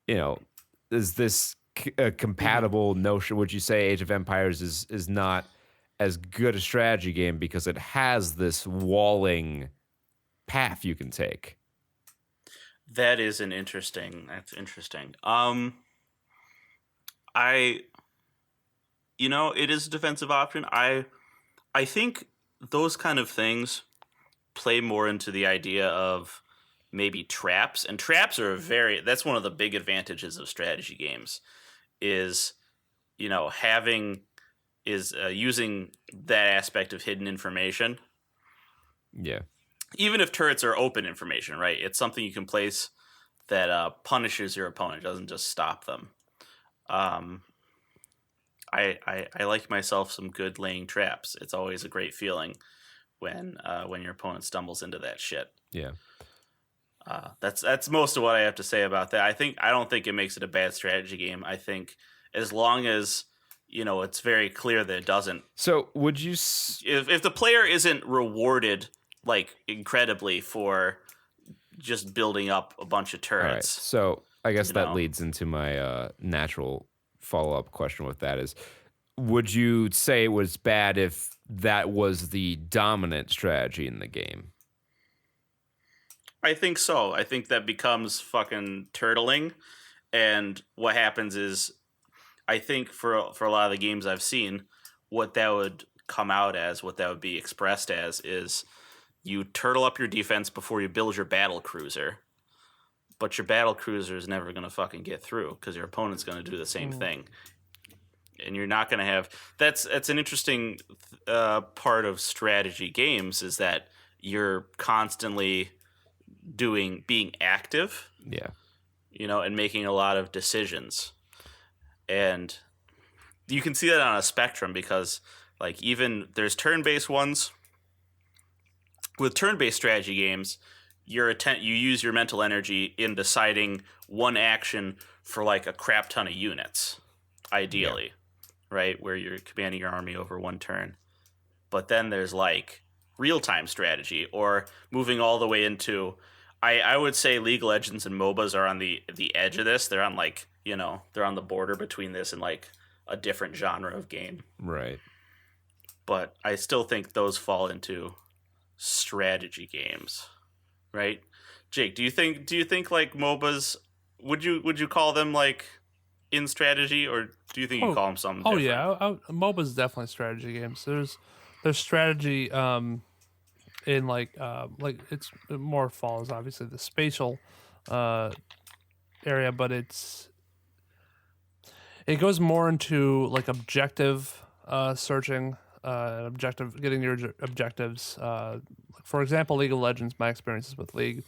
Speaker 2: Is this a compatible notion? Would you say Age of Empires is not as good a strategy game because it has this walling path you can take?
Speaker 3: That's interesting. It is a defensive option. I think those kind of things play more into the idea of maybe traps, and traps are that's one of the big advantages of strategy games, is using that aspect of hidden information.
Speaker 2: Yeah.
Speaker 3: Even if turrets are open information, right? It's something you can place that punishes your opponent, doesn't just stop them. I like myself some good laying traps. It's always a great feeling when your opponent stumbles into that shit.
Speaker 2: Yeah.
Speaker 3: That's most of what I have to say about that. I don't think it makes it a bad strategy game. I think as long as it's very clear that it doesn't.
Speaker 2: So would you?
Speaker 3: If the player isn't rewarded like incredibly for just building up a bunch of turrets.
Speaker 2: All right. So I guess that leads into my natural follow-up question with that is, would you say it was bad if that was the dominant strategy in the game?
Speaker 3: I think so. I think that becomes fucking turtling, and what happens is, I think for a lot of the games I've seen, what that would come out as, what that would be expressed as, is you turtle up your defense before you build your battle cruiser, but your battle cruiser is never going to fucking get through because your opponent's going to do the same thing. And you're not going to have... That's an interesting part of strategy games, is that you're constantly being active.
Speaker 2: Yeah.
Speaker 3: And making a lot of decisions. And you can see that on a spectrum, because like, even there's turn-based ones. With turn-based strategy games, you use your mental energy in deciding one action for like a crap ton of units, ideally, right? Where you're commanding your army over one turn. But then there's like real-time strategy, or moving all the way into... I would say League of Legends and MOBAs are on the edge of this. They're on like, they're on the border between this and like a different genre of game.
Speaker 2: Right.
Speaker 3: But I still think those fall into strategy games, right? Jake, do you think like MOBAs, would you call them like in strategy, or do you think you call them something different?
Speaker 4: Yeah, MOBA's definitely strategy games. There's strategy in like it's more falls obviously the spatial area, but it's it goes more into like objective searching, getting your objectives. For example, League of Legends, my experiences with League.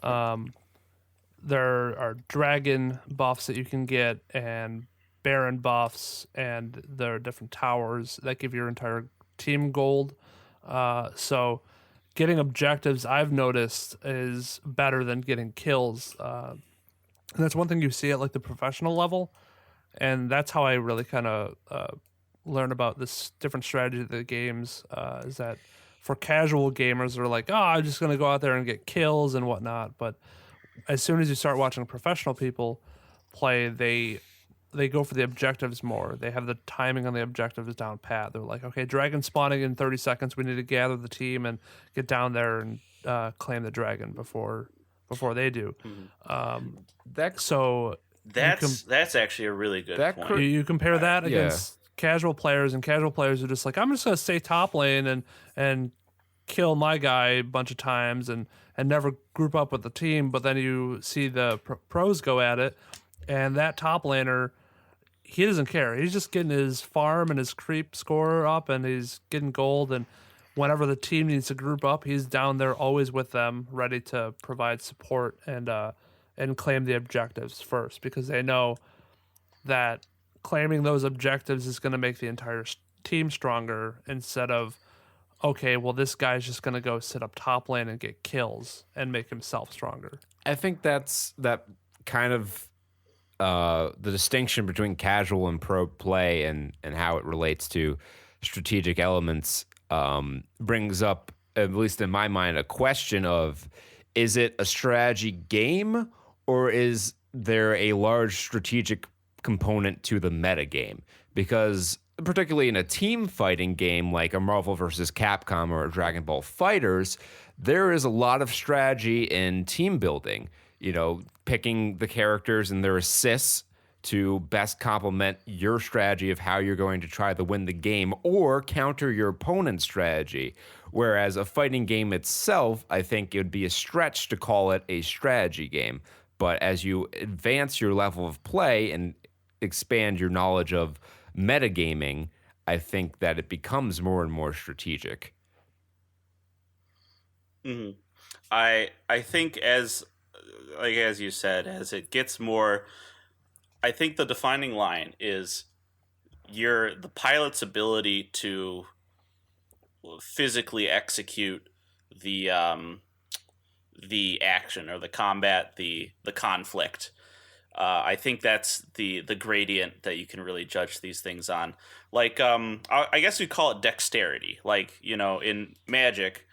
Speaker 4: There are dragon buffs that you can get and baron buffs, and there are different towers that give your entire team gold. So getting objectives, I've noticed, is better than getting kills. And that's one thing you see at like the professional level. And that's how I really kind of learn about this different strategy of the games, is that for casual gamers, they're like, oh, I'm just going to go out there and get kills and whatnot. But as soon as you start watching professional people play, they go for the objectives more. They have the timing on the objectives down pat. They're like, okay, dragon spawning in 30 seconds. We need to gather the team and get down there and claim the dragon before they do. So
Speaker 3: that's actually a really good point.
Speaker 4: You compare that against casual players, and casual players are just like, I'm just going to stay top lane and kill my guy a bunch of times and never group up with the team. But then you see the pros go at it, and that top laner, he doesn't care. He's just getting his farm and his creep score up, and he's getting gold. And whenever the team needs to group up, he's down there always with them, ready to provide support and claim the objectives first, because they know that claiming those objectives is going to make the entire team stronger, instead of, okay, well, this guy's just going to go sit up top lane and get kills and make himself stronger.
Speaker 2: I think that kind of the distinction between casual and pro play and how it relates to strategic elements brings up, at least in my mind, a question of, is it a strategy game, or is there a large strategic component to the meta game? Because particularly in a team fighting game like a Marvel vs. Capcom or a Dragon Ball FighterZ, there is a lot of strategy in team building. You know, picking the characters and their assists to best complement your strategy of how you're going to try to win the game or counter your opponent's strategy. Whereas a fighting game itself, I think it would be a stretch to call it a strategy game. But as you advance your level of play and expand your knowledge of metagaming, I think that it becomes more and more strategic.
Speaker 3: Mm-hmm. I think as you said, as it gets more, I think the defining line is the pilot's ability to physically execute the action or the combat, the conflict. I think that's the gradient that you can really judge these things on. Like, I guess we call it dexterity. Like, you know, in Magic,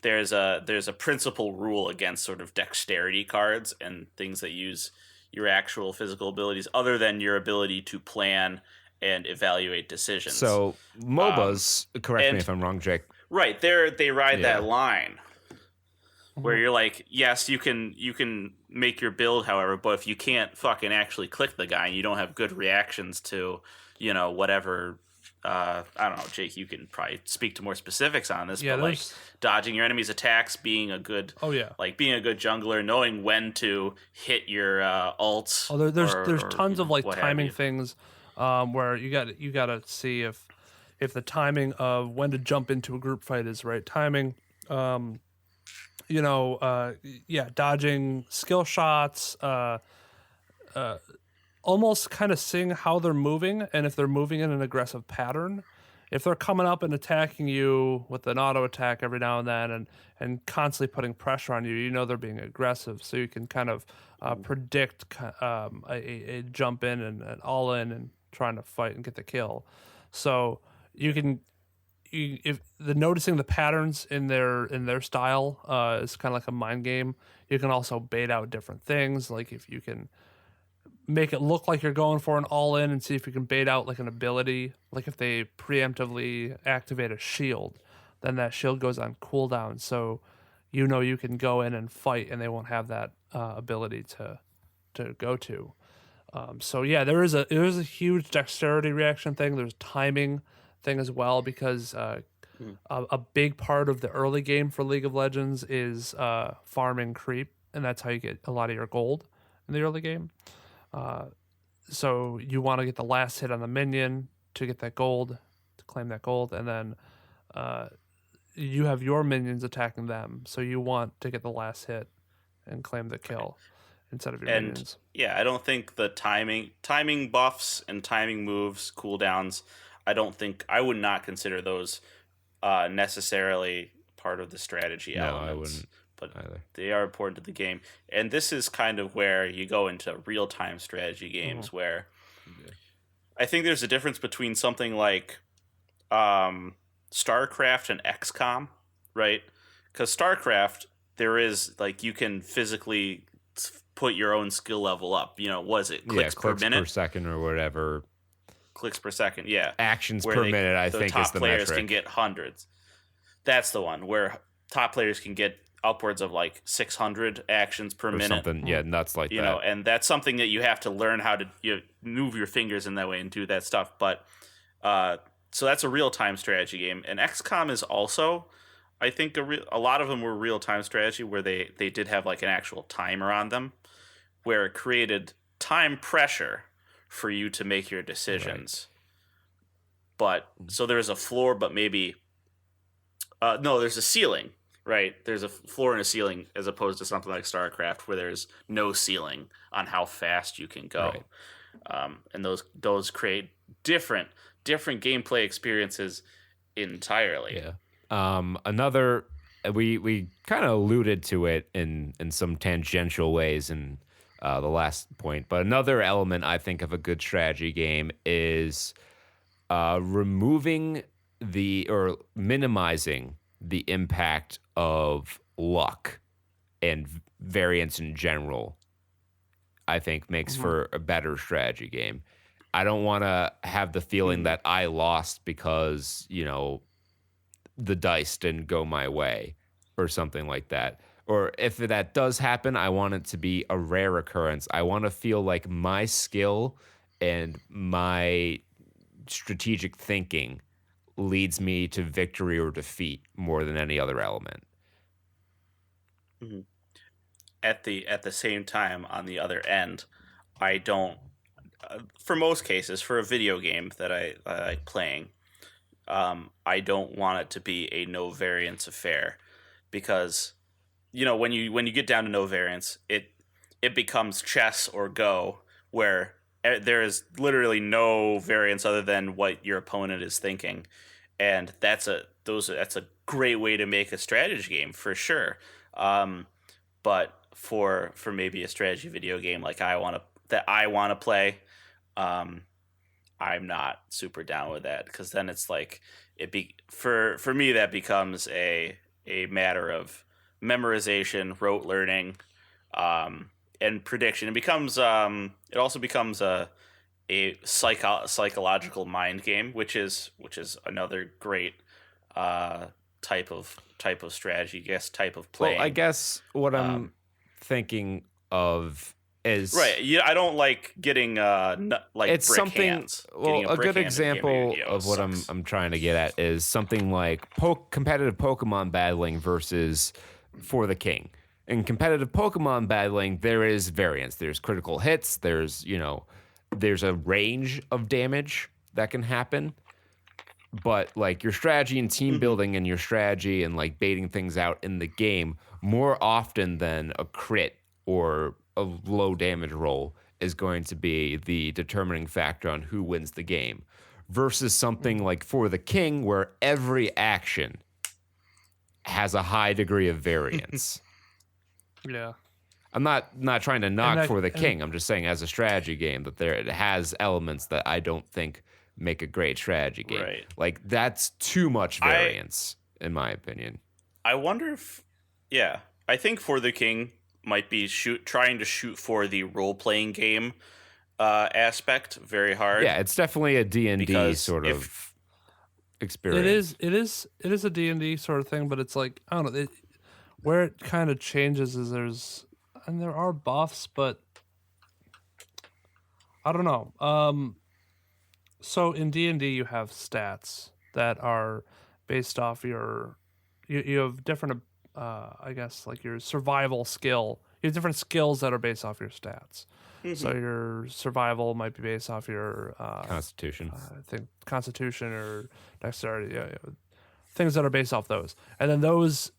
Speaker 3: there's a principal rule against sort of dexterity cards and things that use your actual physical abilities, other than your ability to plan and evaluate decisions.
Speaker 2: So MOBAs, correct me if I'm wrong, Jake.
Speaker 3: Right, they ride that line where you're like, yes, you can make your build, however, but if you can't fucking actually click the guy and you don't have good reactions to, you know, whatever, I don't know, Jake, you can probably speak to more specifics on this, but like dodging your enemy's attacks, being a good, being a good jungler, knowing when to hit your ults.
Speaker 4: Oh, there's tons of like timing things, where you got to see if the timing of when to jump into a group fight is right timing. Dodging skill shots, almost kind of seeing how they're moving, and if they're moving in an aggressive pattern. If they're coming up and attacking you with an auto attack every now and then and constantly putting pressure on you, you know they're being aggressive, so you can kind of predict a jump in and an all in and trying to fight and get the kill. So if noticing the patterns in their style is kind of like a mind game. You can also bait out different things, like if you can make it look like you're going for an all-in and see if you can bait out like an ability. Like if they preemptively activate a shield, then that shield goes on cooldown, so you know you can go in and fight and they won't have that ability to go to. There is a huge dexterity reaction thing. There's timing thing as well, because a big part of the early game for League of Legends is farming creep, and that's how you get a lot of your gold in the early game. so you want to get the last hit on the minion to get that gold, to claim that gold, and then you have your minions attacking them, so you want to get the last hit and claim the kill instead of your
Speaker 3: And
Speaker 4: minions.
Speaker 3: yeah, I don't think the timing buffs and timing moves, cooldowns, I would not consider those necessarily part of the strategy
Speaker 2: No,
Speaker 3: elements.
Speaker 2: I wouldn't
Speaker 3: But
Speaker 2: either.
Speaker 3: they are important to the game. And this is kind of where you go into real-time strategy games where I think there's a difference between something like StarCraft and XCOM, right? Because StarCraft, there is like you can physically put your own skill level up. You know, was it clicks per minute?
Speaker 2: Per second or whatever.
Speaker 3: Clicks per second, yeah.
Speaker 2: Actions
Speaker 3: Where
Speaker 2: per minute, I
Speaker 3: the
Speaker 2: think,
Speaker 3: top
Speaker 2: is the
Speaker 3: players
Speaker 2: metric.
Speaker 3: can get hundreds. That's the one where top players can get upwards of like 600 actions per
Speaker 2: or
Speaker 3: minute.
Speaker 2: something, nuts like
Speaker 3: You
Speaker 2: that.
Speaker 3: know, and that's something that you have to learn how to move your fingers in that way and do that stuff. But so that's a real time strategy game, and XCOM is also, I think, a lot of them were real time strategy where they did have like an actual timer on them, where it created time pressure for you to make your decisions. But so there's a floor, but maybe no, there's a ceiling. Right, there's a floor and a ceiling, as opposed to something like StarCraft, where there's no ceiling on how fast you can go, and those create different gameplay experiences entirely.
Speaker 2: Yeah. Another, we kind of alluded to it in some tangential ways in the last point, but another element I think of a good strategy game is removing or minimizing the impact of luck and variance in general. I think makes for a better strategy game. I don't want to have the feeling that I lost because, the dice didn't go my way or something like that. Or if that does happen, I want it to be a rare occurrence. I want to feel like my skill and my strategic thinking leads me to victory or defeat more than any other element.
Speaker 3: At the same time, on the other end, I don't. For most cases, for a video game that I like playing, I don't want it to be a no variance affair, because when you get down to no variance, it becomes chess or go, where there is literally no variance other than what your opponent is thinking, and that's a great way to make a strategy game for sure. But for maybe a strategy video game like I want to play, I'm not super down with that, because then it's like for me that becomes a matter of memorization, rote learning, and prediction. It also becomes a psychological mind game, which is another great type of strategy, type of playing.
Speaker 2: Well, I guess what I'm thinking of is
Speaker 3: right. Yeah, I don't like getting like
Speaker 2: it's
Speaker 3: brick
Speaker 2: something.
Speaker 3: hands.
Speaker 2: Well, a good example of what
Speaker 3: sucks.
Speaker 2: I'm trying to get at is something like competitive Pokemon battling versus For the King. In competitive Pokemon battling, there is variance. There's critical hits. There's a range of damage that can happen. But like your strategy and team building and your strategy and like baiting things out in the game, more often than a crit or a low damage roll, is going to be the determining factor on who wins the game, versus something like For the King, where every action has a high degree of variance.
Speaker 4: Yeah.
Speaker 2: I'm not trying to knock For the King. I'm just saying, as a strategy game, that it has elements that I don't think make a great strategy game.
Speaker 3: Right.
Speaker 2: Like, that's too much variance, in my opinion.
Speaker 3: I wonder if, I think For the King might be trying to shoot for the role-playing game aspect very hard.
Speaker 2: Yeah, it's definitely a D&D sort of experience.
Speaker 4: It is a D&D sort of thing, but it's like, I don't know, where it kind of changes is there are buffs, but I don't know. So in D&D you have stats that are based off you have different I guess like your survival skill. you have different skills that are based off your stats. So your survival might be based off your
Speaker 2: Constitution.
Speaker 4: I think constitution or dexterity, things that are based off those, and then those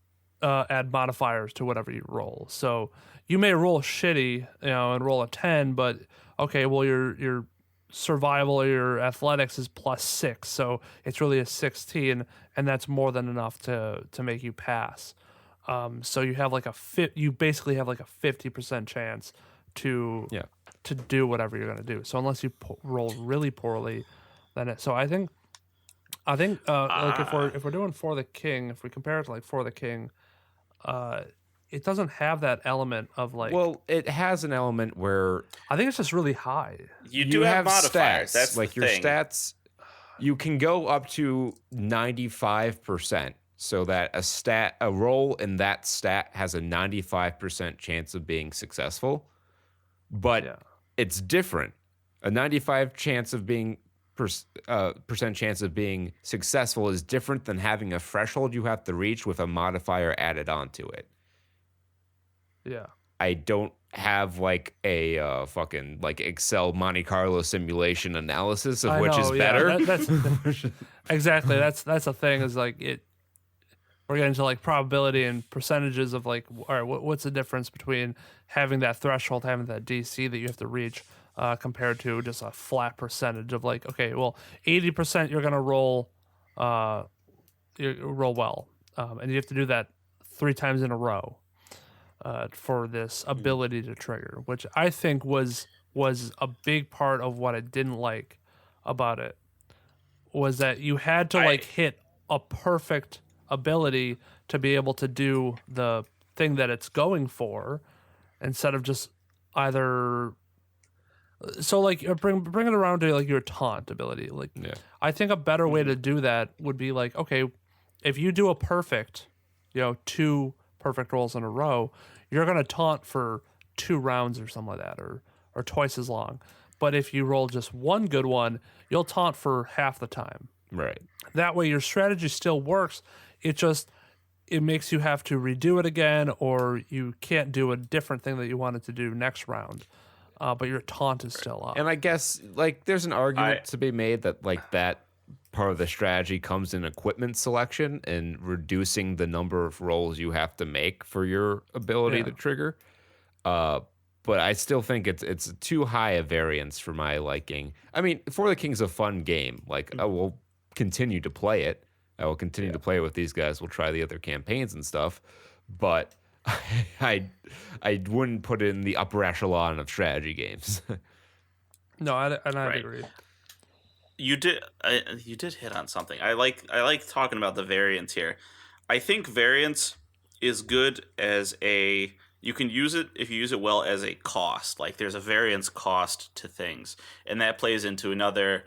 Speaker 4: add modifiers to whatever you roll. So you may roll shitty, and roll a 10, but okay, well your survival or your athletics is +6, so it's really a 16, and that's more than enough to make you pass. So you have like you basically have like a 50% chance to do whatever you're gonna do. So unless you roll really poorly, then so I think like if we're doing For the King, if we compare it to like For the King, it doesn't have that element of like.
Speaker 2: Well, it has an element where
Speaker 4: I think it's just really high.
Speaker 3: You do have modifiers.
Speaker 2: Stats.
Speaker 3: That's
Speaker 2: like
Speaker 3: the
Speaker 2: your
Speaker 3: thing.
Speaker 2: stats. You can go up to 95%, so that a roll in that stat has a 95% chance of being successful. But it's different. A 95 chance of being percent chance of being successful is different than having a threshold you have to reach with a modifier added onto it.
Speaker 4: Yeah.
Speaker 2: I don't have like a fucking like Excel Monte Carlo simulation analysis of which is better.
Speaker 4: That's exactly. That's the thing is like it. We're getting to like probability and percentages of like, all right, what's the difference between having that threshold, having that DC that you have to reach, compared to just a flat percentage of like, okay, well, 80% you're gonna roll, you roll well, and you have to do that 3 times in a row, for this ability to trigger, which I think was a big part of what I didn't like about it, was that you had to like hit a perfect ability to be able to do the thing that it's going for, instead of just either. So like bring it around to like your taunt ability. Like I think a better way to do that would be like, okay, if you do a perfect, 2 perfect rolls in a row, you're gonna taunt for 2 rounds or something like that, or twice as long. But if you roll just one good one, you'll taunt for half the time.
Speaker 2: Right.
Speaker 4: That way your strategy still works. It makes you have to redo it again, or you can't do a different thing that you wanted to do next round. But your taunt is still up.
Speaker 2: And I guess like there's an argument to be made that like that part of the strategy comes in equipment selection and reducing the number of rolls you have to make for your ability to trigger. But I still think it's too high a variance for my liking. I mean, For the King's a fun game. Like I will continue to play it. I will continue to play it with these guys. We'll try the other campaigns and stuff. But I wouldn't put it in the upper echelon of strategy games.
Speaker 4: No, I agree.
Speaker 3: You did hit on something. I like talking about the variance here. I think variance is good as you can use it if you use it well as a cost. Like there's a variance cost to things, and that plays into another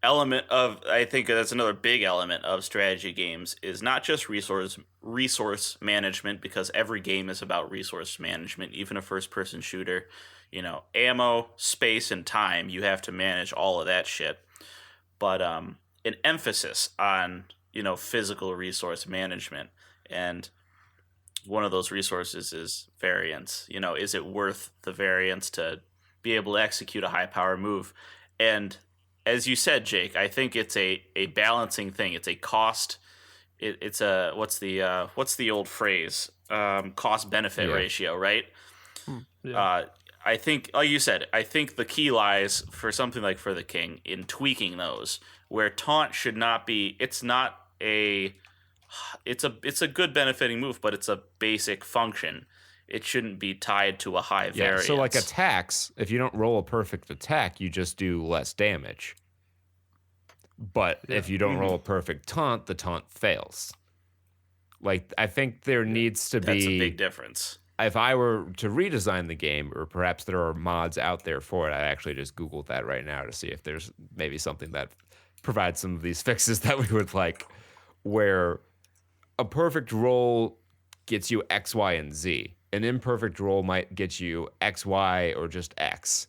Speaker 3: element of, I think that's another big element of strategy games, is not just resource management, because every game is about resource management, even a first person shooter. Ammo, space, and time, you have to manage all of that shit. But an emphasis on physical resource management, and one of those resources is variance. Is it worth the variance to be able to execute a high power move? And as you said, Jake, I think it's a balancing thing. It's a cost. It's a what's the old phrase? Cost benefit ratio, right? I think, like you said, I think the key lies for something like For the King in tweaking those, where taunt should not be. It's not a. It's a good benefiting move, but it's a basic function. It shouldn't be tied to a high variance.
Speaker 2: So like attacks, if you don't roll a perfect attack, you just do less damage. But if you don't roll a perfect taunt, the taunt fails. Like I think there needs to be.
Speaker 3: That's a big difference.
Speaker 2: If I were to redesign the game, or perhaps there are mods out there for it, I actually just Googled that right now to see if there's maybe something that provides some of these fixes that we would like, where a perfect roll gets you X, Y, and Z. An imperfect roll might get you X, Y, or just X,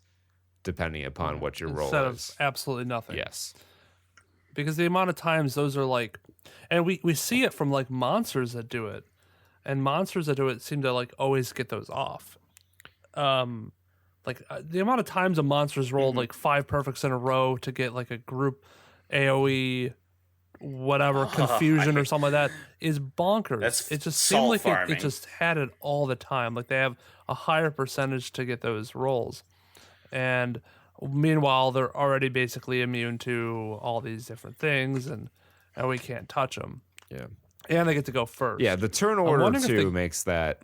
Speaker 2: depending upon what your roll
Speaker 4: Instead
Speaker 2: is.
Speaker 4: of absolutely nothing.
Speaker 2: Yes.
Speaker 4: Because the amount of times those are like, and we see it from like monsters that do it, and monsters that do it seem to like always get those off. the amount of times a monster's rolled like 5 perfects in a row to get like a group AoE whatever confusion or something like that is bonkers.
Speaker 3: That's
Speaker 4: it just
Speaker 3: salt
Speaker 4: seemed like it
Speaker 3: farming.
Speaker 4: just had it all the time. Like they have a higher percentage to get those rolls, and meanwhile they're already basically immune to all these different things, and we can't touch them.
Speaker 2: Yeah.
Speaker 4: And they get to go first.
Speaker 2: Yeah, the turn order
Speaker 4: wondering if
Speaker 2: too
Speaker 4: they-
Speaker 2: makes that,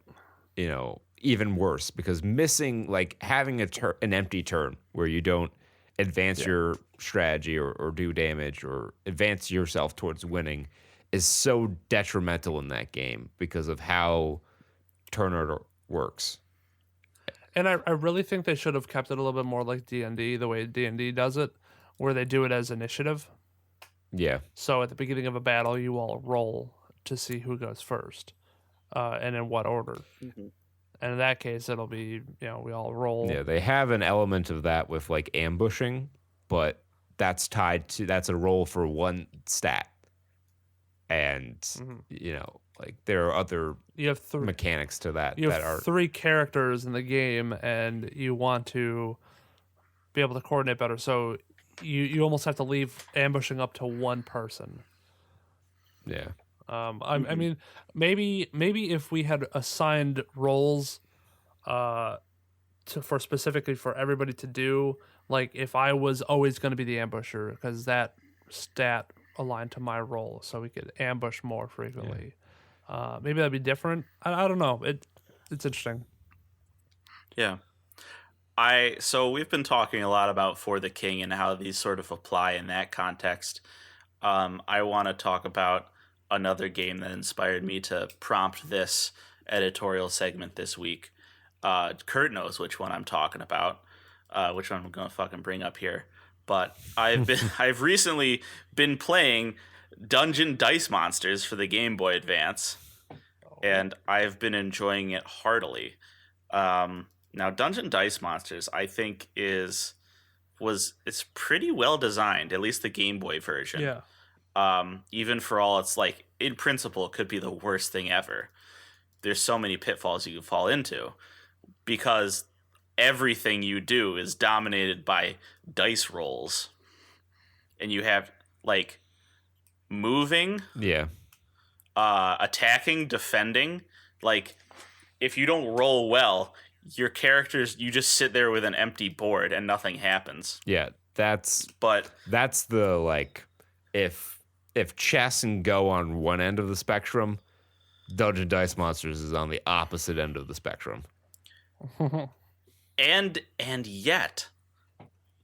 Speaker 2: even worse because missing, like having an empty turn where you don't advance your strategy or do damage or advance yourself towards winning is so detrimental in that game because of how turn order works.
Speaker 4: And I really think they should have kept it a little bit more like D&D, the way D&D does it, where they do it as initiative.
Speaker 2: Yeah.
Speaker 4: So at the beginning of a battle, you all roll to see who goes first, and in what order.
Speaker 3: Mm-hmm.
Speaker 4: And in that case, it'll be, we all roll.
Speaker 2: Yeah, they have an element of that with like ambushing, but that's a roll for one stat. And, like there are other
Speaker 4: You have
Speaker 2: mechanics to that
Speaker 4: You
Speaker 2: that
Speaker 4: have
Speaker 2: are
Speaker 4: 3 characters in the game, and you want to be able to coordinate better. So you almost have to leave ambushing up to one person.
Speaker 2: yeah.
Speaker 4: I mean, maybe if we had assigned roles, for specifically for everybody to do, like if I was always going to be the ambusher because that stat aligned to my role, so we could ambush more frequently. Maybe that'd be different. I don't know. It's interesting.
Speaker 3: Yeah. So we've been talking a lot about For the King and how these sort of apply in that context. I want to talk about another game that inspired me to prompt this editorial segment this week. Kurt knows which one I'm talking about, which one I'm going to fucking bring up here. But I've recently been playing Dungeon Dice Monsters for the Game Boy Advance, and I've been enjoying it heartily. Now, Dungeon Dice Monsters, I think it's pretty well designed, at least the Game Boy version.
Speaker 4: Yeah.
Speaker 3: Even for all it's like, in principle, it could be the worst thing ever. There's so many pitfalls you can fall into because everything you do is dominated by dice rolls. And you have like moving,
Speaker 2: Yeah.
Speaker 3: attacking, defending. Like if you don't roll well, your characters, you just sit there with an empty board and nothing happens.
Speaker 2: Yeah. That's
Speaker 3: But
Speaker 2: the like if chess and Go on one end of the spectrum, Dungeon Dice Monsters is on the opposite end of the spectrum.
Speaker 3: and yet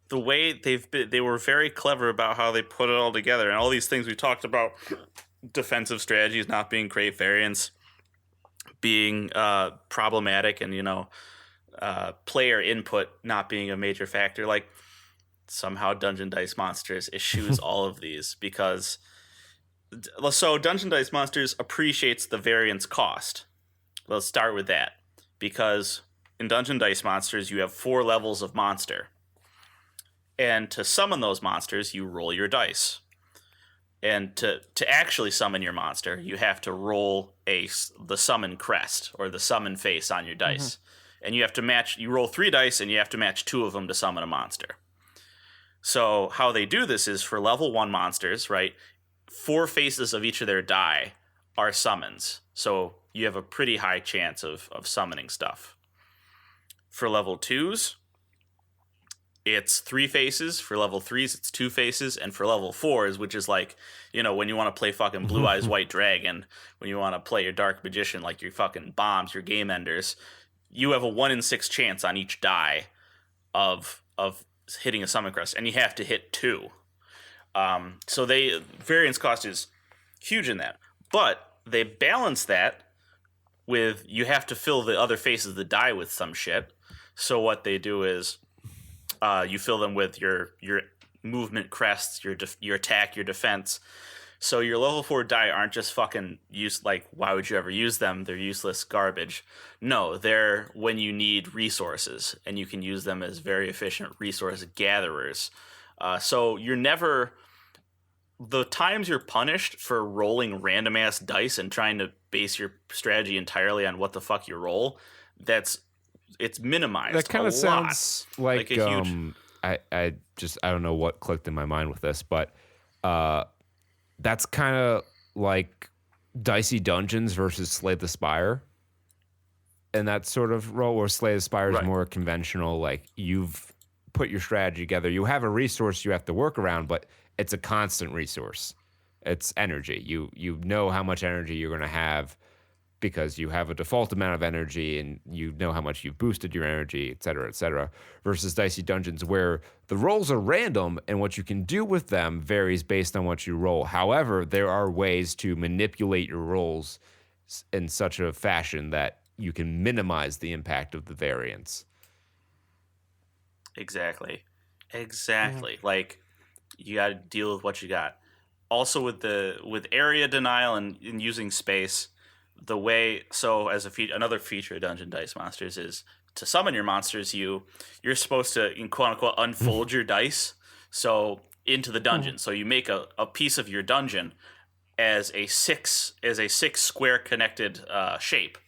Speaker 3: the way they were very clever about how they put it all together and all these things we talked about, defensive strategies not being great, variance being problematic, and player input not being a major factor. Like somehow Dungeon Dice Monsters eschews all of these because Dungeon Dice Monsters appreciates the variance cost. Let's start with that, because in Dungeon Dice Monsters you have 4 levels of monster, and to summon those monsters you roll your dice, and to actually summon your monster you have to roll the summon crest or the summon face on your dice. And you have to match. You roll 3 dice and you have to match 2 of them to summon a monster. So how they do this is for level 1 monsters, right? 4 faces of each of their die are summons. So you have a pretty high chance of summoning stuff. For level 2s, it's 3 faces. For level 3s, it's 2 faces. And for level 4s, which is like, when you want to play fucking Blue Eyes White Dragon, when you want to play your Dark Magician, like your fucking bombs, your game enders, you have a 1 in 6 chance on each die of hitting a summon crest, and you have to hit 2. So variance cost is huge in that, but they balance that with you have to fill the other faces of the die with some shit. So what they do is you fill them with your movement crests, your attack, your defense. So your level 4 die aren't just fucking used, like, why would you ever use them? They're useless garbage. No, they're when you need resources, and you can use them as very efficient resource gatherers. So you're never... The times you're punished for rolling random-ass dice and trying to base your strategy entirely on what the fuck you roll, that's it's minimized.
Speaker 2: That kind
Speaker 3: a
Speaker 2: of sounds like
Speaker 3: a huge.
Speaker 2: I don't know what clicked in my mind with this, but that's kind of like Dicey Dungeons versus Slay the Spire. And that sort of role where Slay the Spire is more conventional, like you've put your strategy together. You have a resource you have to work around, but it's a constant resource. It's energy. You know how much energy you're going to have because you have a default amount of energy and you know how much you've boosted your energy, et cetera, versus Dicey Dungeons where the rolls are random and what you can do with them varies based on what you roll. However, there are ways to manipulate your rolls in such a fashion that you can minimize the impact of the variance.
Speaker 3: Exactly. Like you got to deal with what you got. Also with area denial and using space, the way as another feature of Dungeon Dice Monsters is to summon your monsters. You're supposed to quote unquote unfold your dice into the dungeon. So you make a piece of your dungeon as a six square connected shape.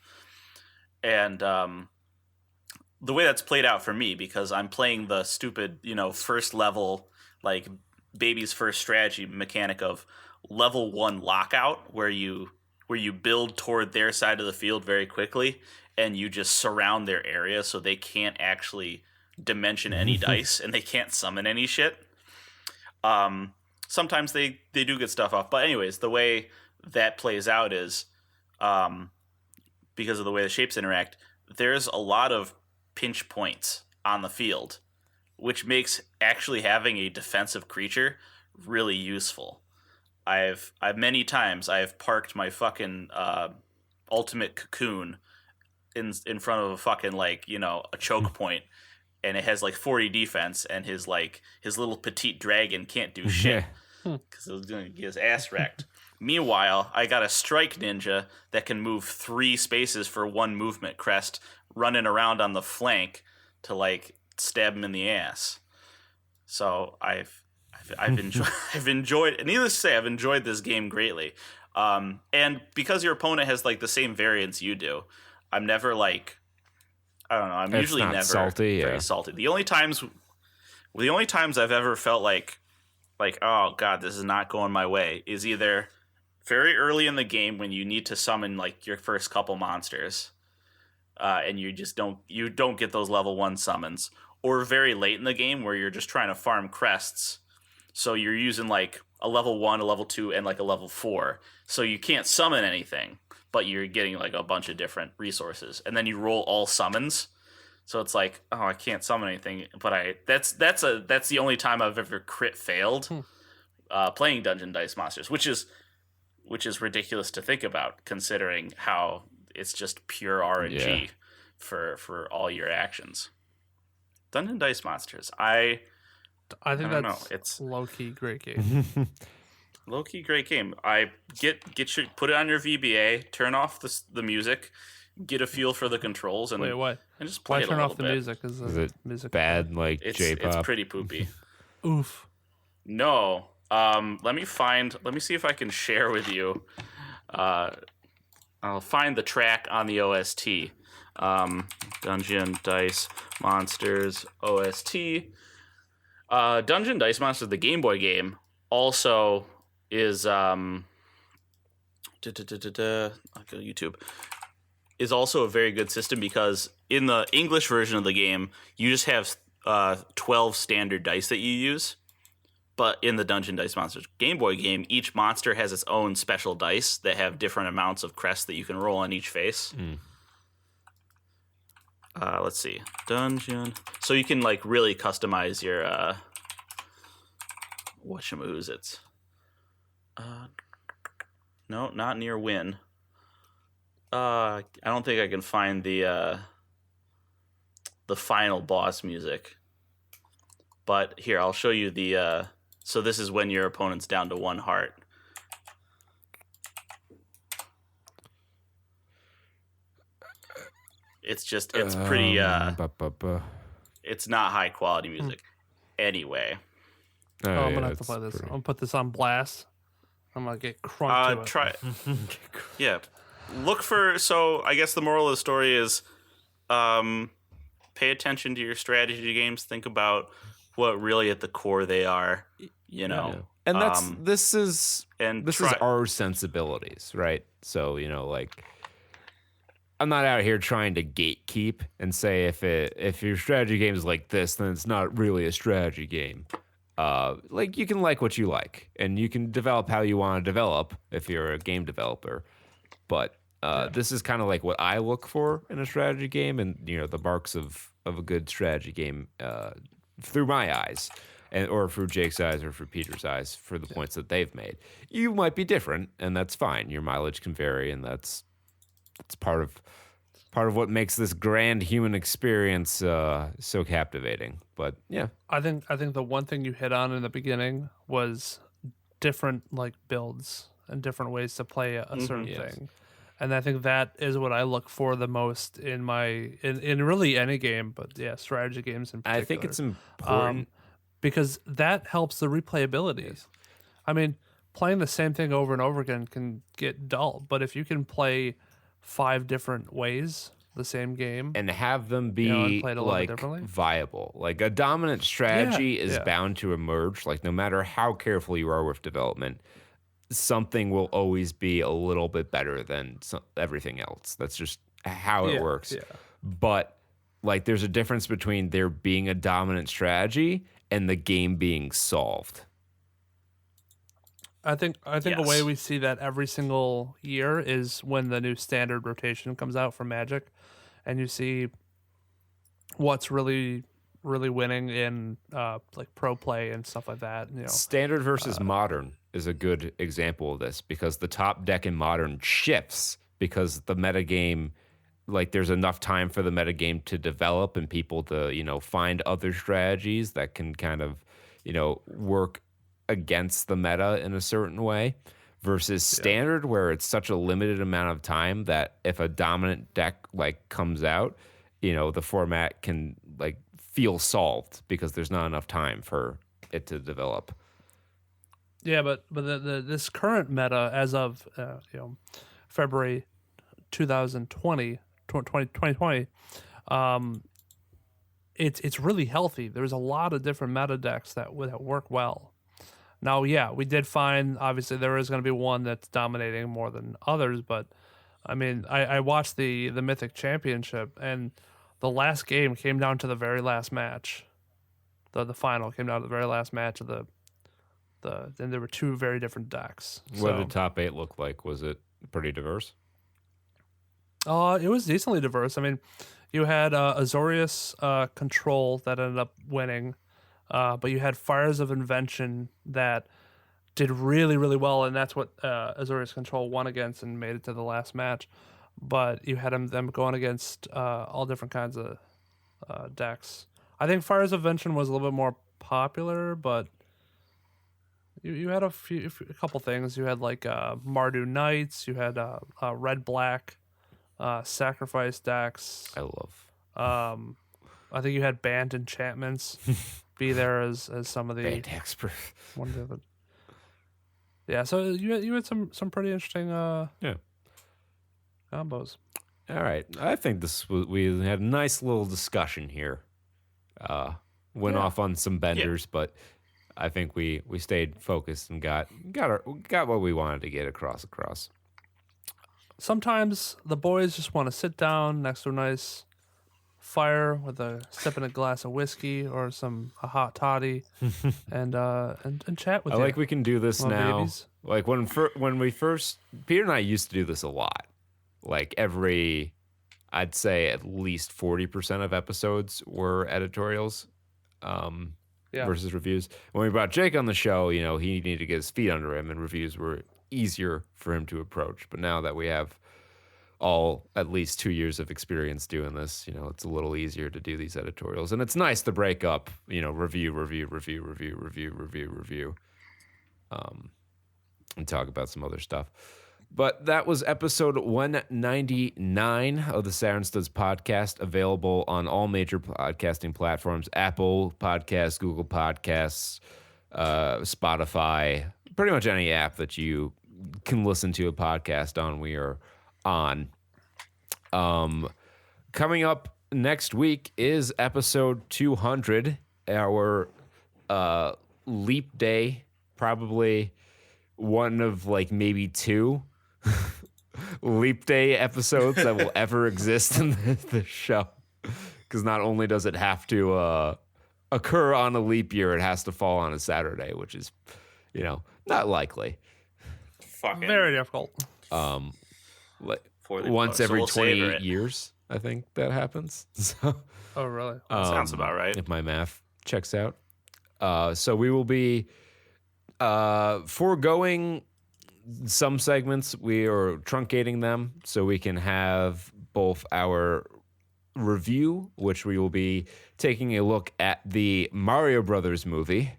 Speaker 3: And the way that's played out for me, because I'm playing the stupid, first level, like baby's first strategy mechanic of level 1 lockout, where you build toward their side of the field very quickly, and you just surround their area so they can't actually dimension any dice and they can't summon any shit. Sometimes they do get stuff off, but anyways, the way that plays out is because of the way the shapes interact, there's a lot of pinch points on the field, which makes actually having a defensive creature really useful. I've many times I've parked my fucking ultimate cocoon in front of a fucking a choke point, and it has like 40 defense, and his little petite dragon can't do shit because it was going to get his ass wrecked. Meanwhile, I got a strike ninja that can move 3 spaces for 1 movement crest, running around on the flank to stab him in the ass. So I've enjoyed. Needless to say, I've enjoyed this game greatly. And because your opponent has the same variance you do, I'm never I don't know. I'm usually never
Speaker 2: salty,
Speaker 3: very salty. The only times I've ever felt like oh god, this is not going my way is either very early in the game when you need to summon your first couple monsters, and you just don't get those level 1 summons, or very late in the game where you're just trying to farm crests, so you're using a level 1, a level 2, and a level 4, so you can't summon anything, but you're getting a bunch of different resources, and then you roll all summons, so it's oh, I can't summon anything, but that's the only time I've ever crit failed playing Dungeon Dice Monsters, which is ridiculous to think about, considering how it's just pure RNG for all your actions. Dungeon Dice Monsters, I think it's
Speaker 4: low-key great game.
Speaker 3: Low-key great game. I put it on your VBA, turn off the music, get a feel for the controls, and
Speaker 4: wait, what?
Speaker 3: And just play
Speaker 4: Why
Speaker 3: it
Speaker 4: turn
Speaker 3: a
Speaker 4: off
Speaker 3: little
Speaker 4: the
Speaker 3: bit.
Speaker 4: music?
Speaker 2: Is it
Speaker 4: music
Speaker 2: bad like J-pop?
Speaker 3: It's pretty poopy.
Speaker 4: Oof.
Speaker 3: No. Let me see if I can share with you. I'll find the track on the OST. Dungeon Dice Monsters OST. Dungeon Dice Monsters, the Game Boy game, also is I'll go to YouTube. Is also a very good system because in the English version of the game, you just have 12 standard dice that you use. But in the Dungeon Dice Monsters Game Boy game, each monster has its own special dice that have different amounts of crests that you can roll on each face. Let's see. Dungeon. So you can really customize your whatchamoots. No, not near win. I don't think I can find the final boss music. But here, I'll show you the so this is when your opponent's down to 1 heart. It's pretty it's not high quality music. Anyway.
Speaker 4: I'm gonna have to play this. I'm gonna put this on blast. I'm gonna get crunk to it.
Speaker 3: Yeah. Look for, so I guess the moral of the story is pay attention to your strategy games. Think about what really at the core they are, you know.
Speaker 2: Yeah. And this is
Speaker 3: try,
Speaker 2: our sensibilities, right? So, like, I'm not out here trying to gatekeep and say if your strategy game is like this, then it's not really a strategy game. Like, you can like what you like, and you can develop how you want to develop if you're a game developer. But this is kind of like what I look for in a strategy game, and the marks of a good strategy game through my eyes, or through Jake's eyes, or through Peter's eyes, for the points that they've made. You might be different, and that's fine. Your mileage can vary, and that's part of what makes this grand human experience so captivating. But yeah,
Speaker 4: I think the one thing you hit on in the beginning was different like builds and different ways to play a certain thing. And I think that is what I look for the most in really any game, but yeah, strategy games in particular.
Speaker 2: I think it's important
Speaker 4: because that helps the replayability. Yes. I mean, playing the same thing over and over again can get dull, but if you can play 5 different ways the same game
Speaker 2: and have them be like viable, like a dominant strategy is bound to emerge. Like, no matter how careful you are with development, something will always be a little bit better than everything else. That's just how it works. Yeah. But like, there's a difference between there being a dominant strategy and the game being solved.
Speaker 4: I think the way we see that every single year is when the new standard rotation comes out for Magic, and you see what's really winning in like pro play and stuff like that.
Speaker 2: Standard versus modern is a good example of this, because the top deck in modern shifts because the metagame, like, there's enough time for the metagame to develop and people to find other strategies that can kind of work against the meta in a certain way, versus standard, where it's such a limited amount of time that if a dominant deck like comes out, the format can like feel solved because there's not enough time for it to develop.
Speaker 4: Yeah, but this current meta as of February 2020, it's really healthy. There's a lot of different meta decks that work well. Now, we did find, obviously, there is going to be one that's dominating more than others, but, I mean, I watched the Mythic Championship, and the last game came down to the very last match. The final came down to the very last match of then there were 2 very different decks.
Speaker 2: What did top 8 look like? Was it pretty diverse?
Speaker 4: It was decently diverse. I mean, you had Azorius Control that ended up winning. But you had Fires of Invention that did really, really well, and that's what Azorius Control won against and made it to the last match. But you had them going against all different kinds of decks. I think Fires of Invention was a little bit more popular, but you had a couple things. You had like Mardu Knights, you had Red Black Sacrifice decks.
Speaker 2: I love.
Speaker 4: I think you had banned enchantments. Be there as some of the
Speaker 2: banned expert.
Speaker 4: One of the, yeah, so you had some pretty interesting combos.
Speaker 2: All right, I think we had a nice little discussion here. Went off on some benders, but I think we stayed focused and got what we wanted to get across.
Speaker 4: Sometimes the boys just want to sit down next to a nice fire with a sip in a glass of whiskey or a hot toddy and chat with you.
Speaker 2: I like we can do this now.
Speaker 4: Babies.
Speaker 2: Like when we first, Peter and I used to do this a lot. Like I'd say at least 40% of episodes were editorials versus reviews. When we brought Jake on the show, he needed to get his feet under him, and reviews were easier for him to approach. But now that we have all at least 2 years of experience doing this, it's a little easier to do these editorials, and it's nice to break up, review, and talk about some other stuff. But that was episode 199 of the Saturn Studs podcast, available on all major podcasting platforms: Apple Podcasts, Google Podcasts, Spotify, pretty much any app that you can listen to a podcast on, we are on. Coming up next week is episode 200, our leap day, probably one of like maybe 2 leap day episodes that will ever exist in the show. Because not only does it have to occur on a leap year, it has to fall on a Saturday, which is, not likely.
Speaker 3: Fucking
Speaker 4: Very difficult.
Speaker 2: Like
Speaker 3: For the
Speaker 2: once
Speaker 3: so
Speaker 2: every
Speaker 3: we'll savor
Speaker 2: 28
Speaker 3: it.
Speaker 2: years, I think that happens. So,
Speaker 4: Oh, really?
Speaker 3: Sounds about right.
Speaker 2: if my math checks out. So we will be foregoing some segments. We are truncating them so we can have both our review, which we will be taking a look at the Mario Brothers movie.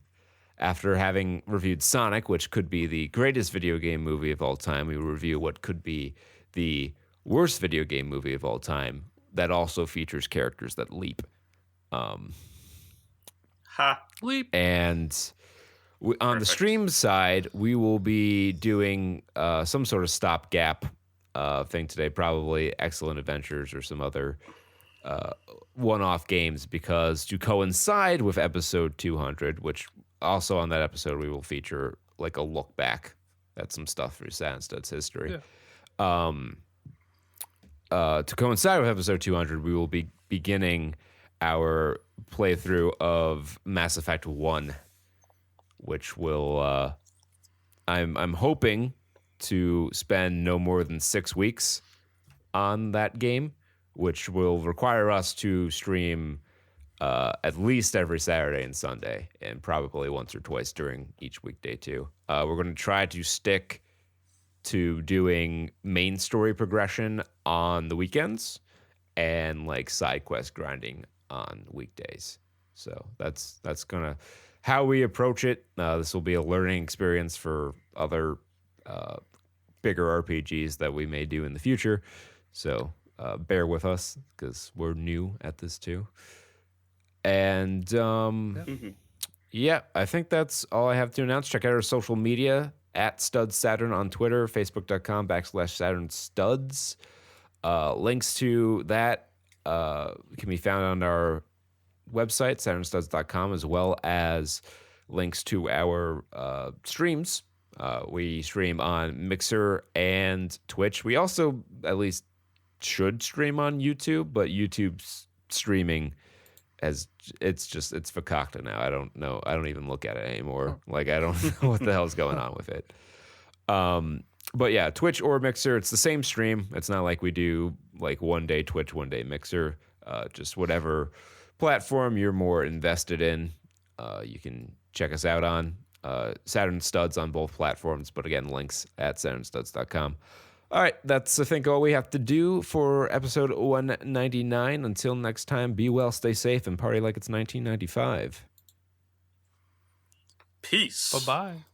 Speaker 2: After having reviewed Sonic, which could be the greatest video game movie of all time, we will review what could be the worst video game movie of all time that also features characters that leap.
Speaker 3: Ha.
Speaker 4: Leap.
Speaker 2: And on the stream side, we will be doing some sort of stopgap thing today, probably Excellent Adventures or some other one-off games, because to coincide with episode 200, which also on that episode we will feature like a look back at some stuff through Saturn Studs history.
Speaker 4: Yeah.
Speaker 2: To coincide with episode 200, we will be beginning our playthrough of Mass Effect 1, which will I'm hoping to spend no more than 6 weeks on that game, which will require us to stream at least every Saturday and Sunday, and probably once or twice during each weekday too. We're going to try to stick to doing main story progression on the weekends and like side quest grinding on weekdays. So that's gonna how we approach it. This will be a learning experience for other bigger RPGs that we may do in the future. So bear with us because we're new at this too. And yeah, I think that's all I have to announce. Check out our social media at Studs Saturn on Twitter, Facebook.com/Saturn Studs. Links to that can be found on our website, SaturnStuds.com, as well as links to our streams. We stream on Mixer and Twitch. We also at least should stream on YouTube, but YouTube's streaming it's fakakta now. I don't know. I don't even look at it anymore. Like, I don't know what the hell's going on with it. But yeah, Twitch or Mixer, it's the same stream. It's not like we do like one day Twitch, one day Mixer. Just whatever platform you're more invested in, you can check us out on. Saturn Studs on both platforms, but again, links at SaturnStuds.com. All right, that's, I think, all we have to do for episode 199. Until next time, be well, stay safe, and party like it's 1995.
Speaker 3: Peace.
Speaker 4: Bye-bye.